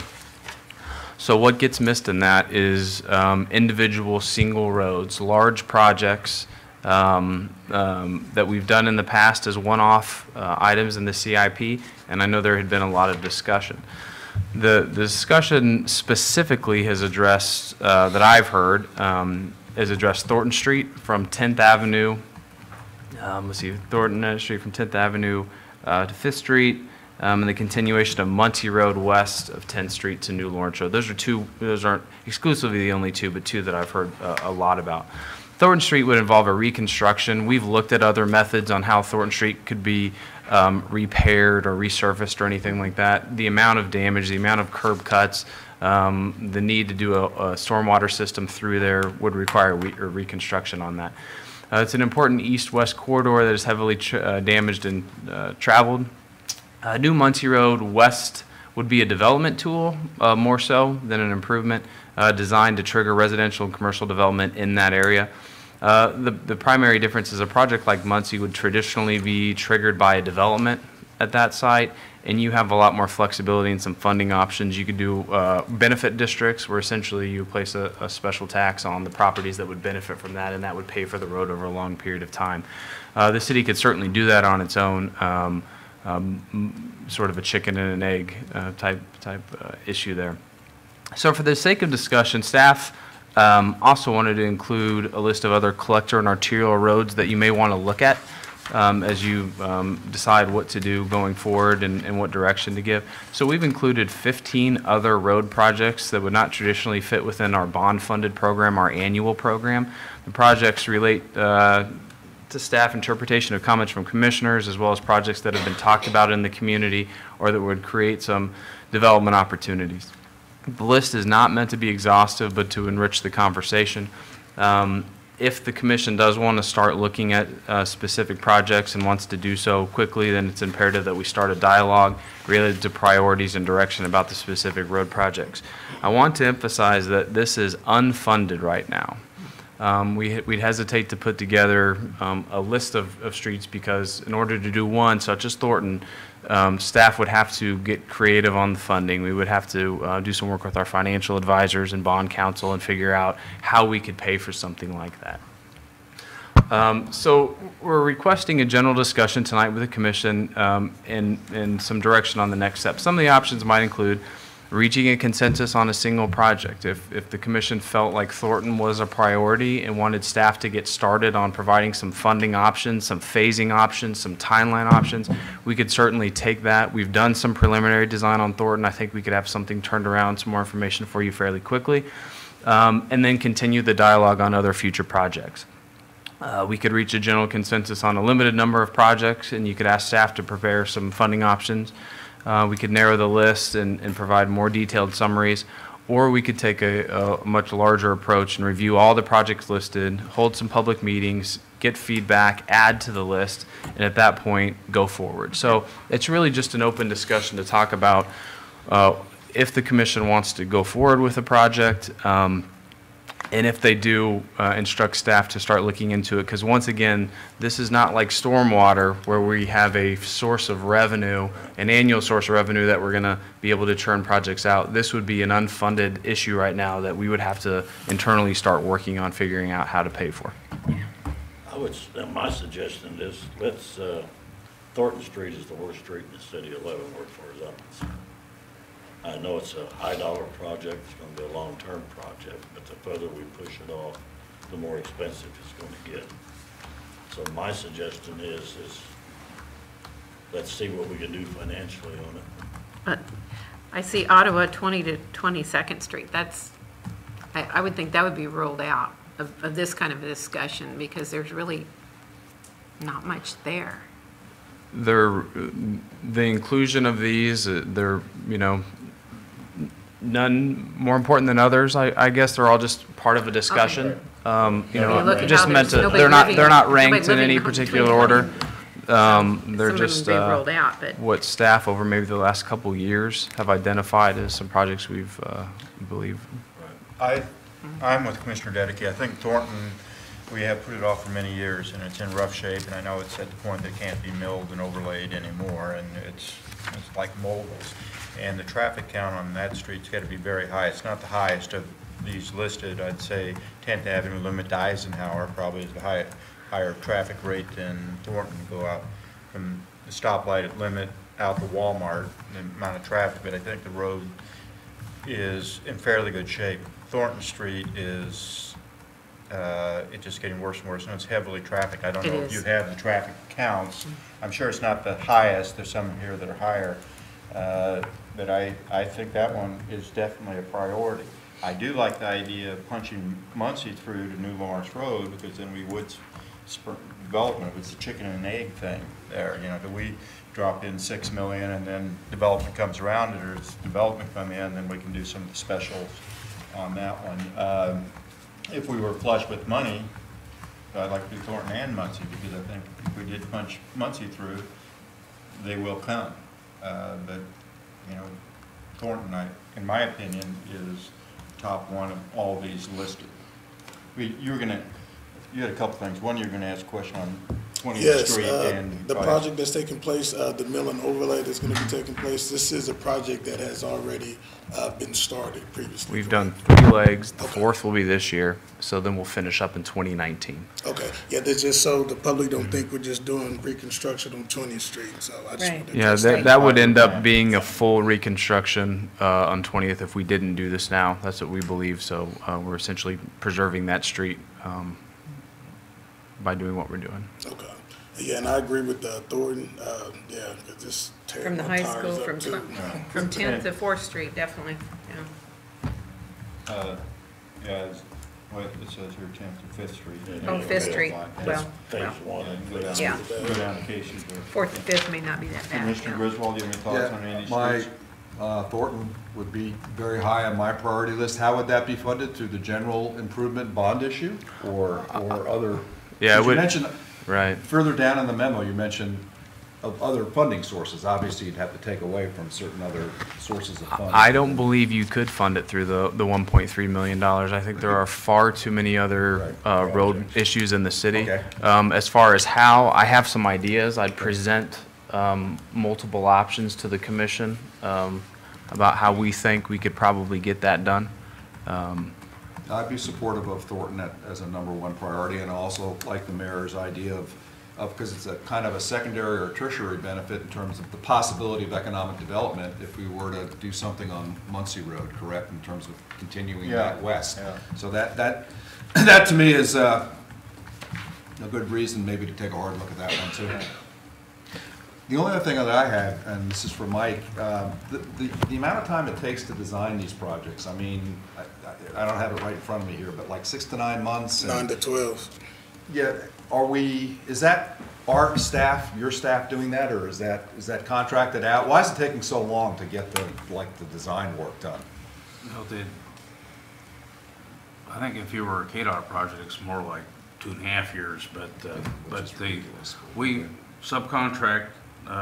So what gets missed in that is individual single roads, large projects that we've done in the past as one-off items in the CIP, and I know there had been a lot of discussion. The discussion specifically has addressed, that I've heard, has addressed Thornton Street from 10th Avenue, Thornton Street from 10th Avenue to 5th Street, and the continuation of Muncie Road west of 10th Street to New Lawrence Road. Those aren't exclusively the only two, but two that I've heard a lot about. Thornton Street would involve a reconstruction. We've looked at other methods on how Thornton Street could be repaired or resurfaced or anything like that. The amount of damage, the amount of curb cuts, the need to do a stormwater system through there would require a reconstruction on that. It's an important east-west corridor that is heavily damaged and traveled. New Muncie Road would be a development tool more so than an improvement, designed to trigger residential and commercial development in that area. The primary difference is a project like Muncie would traditionally be triggered by a development at that site, and you have a lot more flexibility and some funding options. You could do benefit districts, where essentially you place a special tax on the properties that would benefit from that, and that would pay for the road over a long period of time. The city could certainly do that on its own, sort of a chicken and an egg type issue there. So for the sake of discussion, staff also wanted to include a list of other collector and arterial roads that you may want to look at as you decide what to do going forward and what direction to give. So we've included 15 other road projects that would not traditionally fit within our bond-funded program, our annual program. The projects relate to staff interpretation of comments from commissioners, as well as projects that have been talked about in the community or that would create some development opportunities. The list is not meant to be exhaustive, but to enrich the conversation. If the commission does want to start looking at specific projects and wants to do so quickly, then it's imperative that we start a dialogue related to priorities and direction about the specific road projects. I want to emphasize that this is unfunded right now. We'd hesitate to put together a list of streets because in order to do one, such as Thornton, staff would have to get creative on the funding. We would have to do some work with our financial advisors and bond counsel and figure out how we could pay for something like that. So we're requesting a general discussion tonight with the commission and some direction on the next step. Some of the options might include reaching a consensus on a single project. If the commission felt like Thornton was a priority and wanted staff to get started on providing some funding options, some phasing options, some timeline options, we could certainly take that. We've done some preliminary design on Thornton. I think we could have something turned around, some more information for you fairly quickly, and then continue the dialogue on other future projects. We could reach a general consensus on a limited number of projects, and you could ask staff to prepare some funding options. We could narrow the list and provide more detailed summaries, or we could take a much larger approach and review all the projects listed, hold some public meetings, get feedback, add to the list, and at that point, go forward. So it's really just an open discussion to talk about if the commission wants to go forward with a project, and if they do, instruct staff to start looking into it, because once again, this is not like stormwater where we have a source of revenue, an annual source of revenue that we're going to be able to churn projects out. This would be an unfunded issue right now that we would have to internally start working on figuring out how to pay for.
My suggestion is Thornton Street is the worst street in the city of Leavenworth, as far as I'm concerned. I know it's a high-dollar project, it's going to be a long-term project, but the further we push it off, the more expensive it's going to get. So my suggestion is let's see what we can do financially on it.
But I see Ottawa 20 to 22nd Street. I would think that would be ruled out of this kind of a discussion because there's really not much there.
The inclusion of these, they're, you know, none more important than others. I guess they're all just part of a discussion.
Okay.
You know, just meant to. They're not ranked in any particular order. They're just
rolled out, but
what staff over maybe the last couple of years have identified as some projects we've believe.
I'm with Commissioner Kdhe. I think Thornton, we have put it off for many years, and it's in rough shape, and I know it's at the point that it can't be milled and overlaid anymore, and it's like moguls. And the traffic count on that street's got to be very high. It's not the highest of these listed. I'd say 10th Avenue, Limit to Eisenhower probably is the higher traffic rate than Thornton. Go out from the stoplight at Limit out to Walmart, the amount of traffic, but I think the road is in fairly good shape. Thornton Street is it's just getting worse and worse, and it's heavily trafficked. I don't know if you have the traffic counts. I'm sure it's not the highest. There's some here that are higher. But I think that one is definitely a priority. I do like the idea of punching Muncie through to New Lawrence Road, because then we would spur development. It's a chicken and egg thing there. You know, do we drop in $6 million and then development comes around, or does development come in, then we can do some of the specials on that one. If we were flush with money, I'd like to do Thornton and Muncie, because I think if we did punch Muncie through, they will come. But, you know, Thornton, in my opinion, is top one of all these listed. You had a couple things. One, you're going to ask a question on 20th
Yes,
Street and
the project that's taking place, the mill and overlay that's going to be taking place, this is a project that has already been started previously.
We've done 3 legs. The
Okay.
4th will be this year, so then we'll finish up in 2019.
Okay, yeah, that's just so the public don't think we're just doing reconstruction on 20th Street, so I just
Right.
wanted to.
Yeah, that would end up being a full reconstruction on 20th if we didn't do this now. That's what we believe, so we're essentially preserving that street by doing what we're doing.
Okay, yeah, and I agree with Thornton, yeah, because this
From
tearing
the
my
high
tires
school,
up
from
too.
from 10th to 4th Street, definitely, yeah.
Yeah, it says here 10th to 5th Street.
Oh, 5th Street, well,
Phase
well,
one.
yeah.
Go down the case.
4th to 5th may not be that bad.
Mr.
yeah.
Griswold, do you have any thoughts on any of these
My,
streets?
Thornton would be very high on my priority list. How would that be funded? Through the general improvement bond issue or other?
Yeah, it
You
would-
mentioned,
Right.
further down in the memo, you mentioned of other funding sources. Obviously, you'd have to take away from certain other sources of funds.
I don't believe you could fund it through the $1.3 million. I think there are far too many other
Right.
road issues in the city.
Okay.
As far as how, I have some ideas. I'd present multiple options to the commission about how we think we could probably get that done.
I'd be supportive of Thornton as a #1 priority, and also like the mayor's idea of, because it's a kind of a secondary or tertiary benefit in terms of the possibility of economic development if we were to do something on Muncie Road, correct, in terms of continuing that west.
Yeah.
So that to me is a good reason maybe to take a hard look at that one too. The only other thing that I had, and this is for Mike, the amount of time it takes to design these projects, I mean, I don't have it right in front of me here, but like 6 to 9 months.
9 to 12.
Yeah, is that our staff, your staff doing that, or is that contracted out? Why is it taking so long to get the design work done?
I think if you were a Kdhe project, it's more like 2.5 years, but we subcontract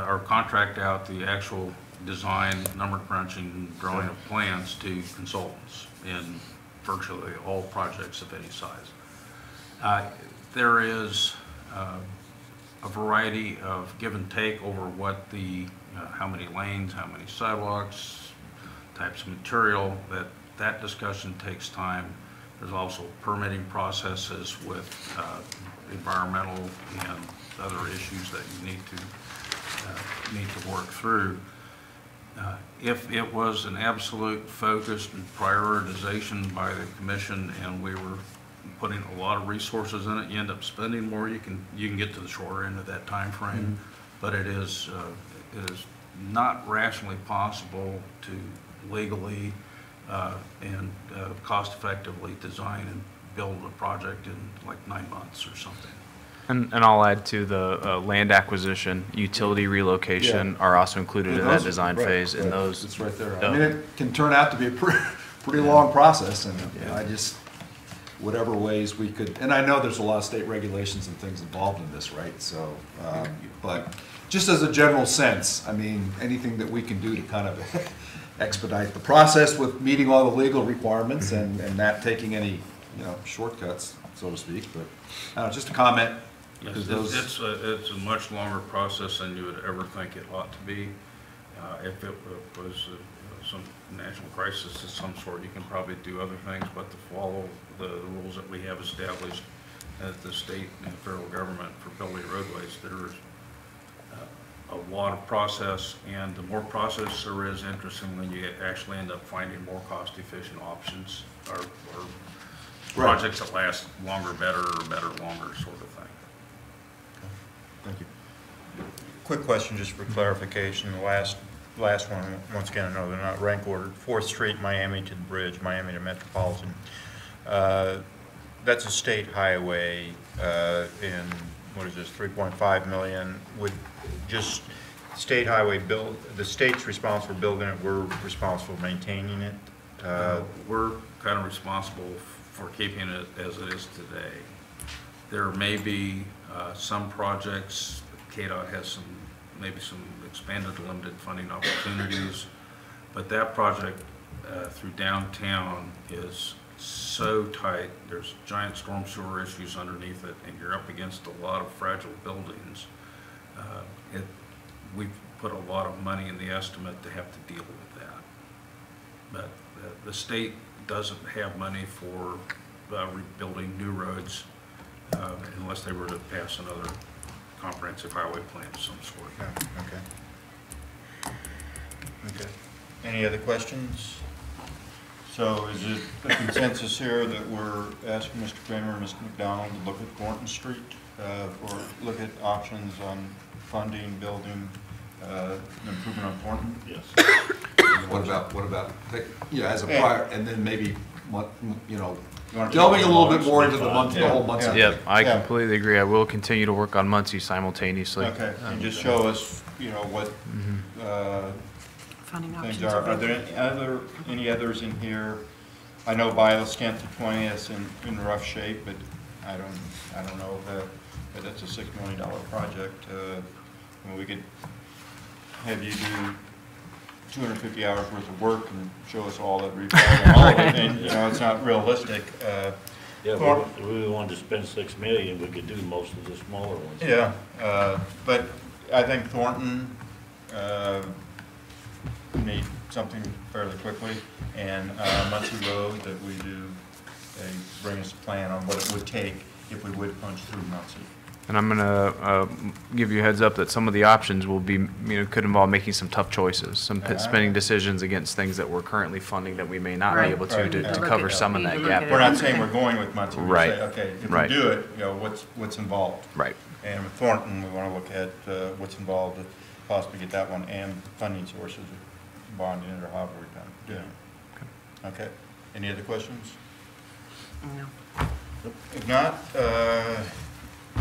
or contract out the actual design, number crunching, drawing of plans to consultants in virtually all projects of any size. There is a variety of give and take over what how many lanes, how many sidewalks, types of material, that discussion takes time. There's also permitting processes with environmental and other issues that you need to work through. If it was an absolute focus and prioritization by the commission and we were putting a lot of resources in it, you end up spending more, you can get to the shorter end of that time frame. But it is not rationally possible to legally and cost effectively design and build a project in like 9 months or something.
And I'll add to the land acquisition, utility relocation are also included in that design phase. And those,
It's right there. I mean, it can turn out to be a pretty long process, and I just, whatever ways we could, and I know there's a lot of state regulations and things involved in this, right? So, but just as a general sense, I mean, anything that we can do to kind of expedite the process with meeting all the legal requirements and not taking any, shortcuts, so to speak, but just a comment.
Yes,
Because
it's a much longer process than you would ever think it ought to be. If it was some national crisis of some sort, you can probably do other things, but to follow the rules that we have established at the state and federal government for building roadways, there's a lot of process, and the more process there is, interestingly, you actually end up finding more cost-efficient options or projects that last longer, better, or better, longer, sort of thing.
Thank you.
Quick question, just for clarification. The last one, once again, I know they're not rank ordered. 4th Street, Miami to the bridge, Miami to Metropolitan. That's a state highway in, what is this, 3.5 million. Would just state highway build, the state's responsible for building it, we're responsible for maintaining it?
We're kind of responsible for keeping it as it is today. There may be some projects, Kdhe has maybe some expanded limited funding opportunities But that project through downtown is so tight. There's giant storm sewer issues underneath it, and you're up against a lot of fragile buildings. We've put a lot of money in the estimate to have to deal with that. But the state doesn't have money for rebuilding new roads unless they were to pass another comprehensive highway plan of some sort.
Okay. Any other questions? So is it a consensus here that we're asking Mr. Kramer and Mr. McDonald to look at Thornton Street or look at options on funding, building, improvement on Thornton?
Yes.
What about, as a prior, and then maybe, delving a little bit more into the whole Muncie.
Yep, I completely agree. I will continue to work on Muncie simultaneously.
Okay, and just show us, what
Funding
things
options
are. Are there any others in here? I know Bios 10th to 20th in rough shape, but I don't know but that's a $6 million project. We could have you do 250 hours worth of work and show us all of it, and it's not realistic.
Yeah, if we wanted to spend $6 million, we could do most of the smaller ones.
Yeah, but I think Thornton need something fairly quickly, and Muncie Road that we do bring us a plan on what it would take if we would punch through Muncie.
And I'm gonna give you a heads up that some of the options will be, could involve making some tough choices, some spending decisions against things that we're currently funding that we may not be able to cover some of that gap.
We're not saying we're going with Muncie. We're
Right.
saying, okay, if we do it, what's involved.
Right.
And with Thornton, we want to look at what's involved to possibly get that one and funding sources, bonding or however we're doing it. Okay. Any other questions?
No.
If not,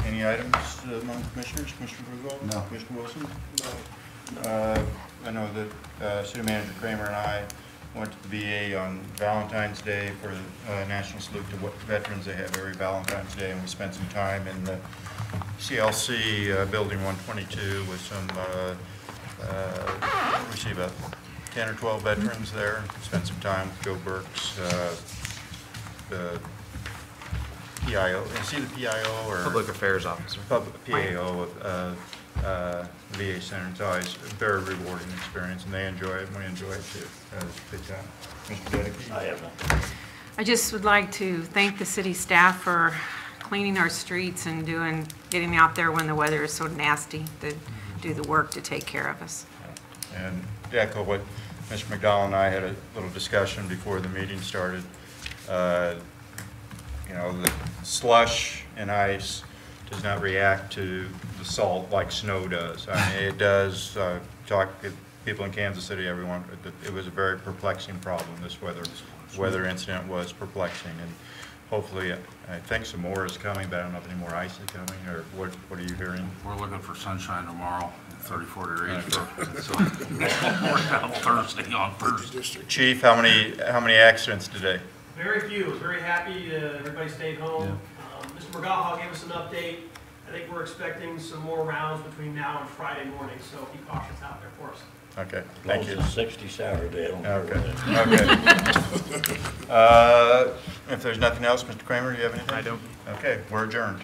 any items among commissioners? Commissioner Brugel?
No.
Commissioner Wilson? No. I know that City Manager Kramer and I went to the VA on Valentine's Day for National Salute to Veterans. They have every Valentine's Day, and we spent some time in the CLC Building 122 with some, we see about 10 or 12 veterans there. Spent some time with Joe Burks, the PIO, is he the PIO or?
Public Affairs Officer.
PAO of VA Center. It's always a very rewarding experience, and they enjoy it, and we enjoy it too. It's a big time. Mr. Kdhe?
I have none.
I just would like to thank the city staff for cleaning our streets and getting out there when the weather is so nasty to do the work to take care of us.
And to echo what Mr. McDowell and I had a little discussion before the meeting started. The slush and ice does not react to the salt like snow does. I mean, it does. Talk to people in Kansas City, everyone. It was a very perplexing problem. This weather incident was perplexing, and hopefully, I think some more is coming, but I don't know if any more ice is coming, or what are you hearing?
We're looking for sunshine tomorrow, 34 degrees. So we're out Thursday on Thursday.
Chief, how many accidents today?
Very few. Very happy everybody stayed home. Mr. McGaha gave us an update. I think we're expecting some more rounds between now and Friday morning, so be cautious out there for us.
Okay, thank you.
It's 60 Saturday, I don't know.
Okay. If there's nothing else, Mr. Kramer, do you have anything?
I don't.
Okay, we're adjourned.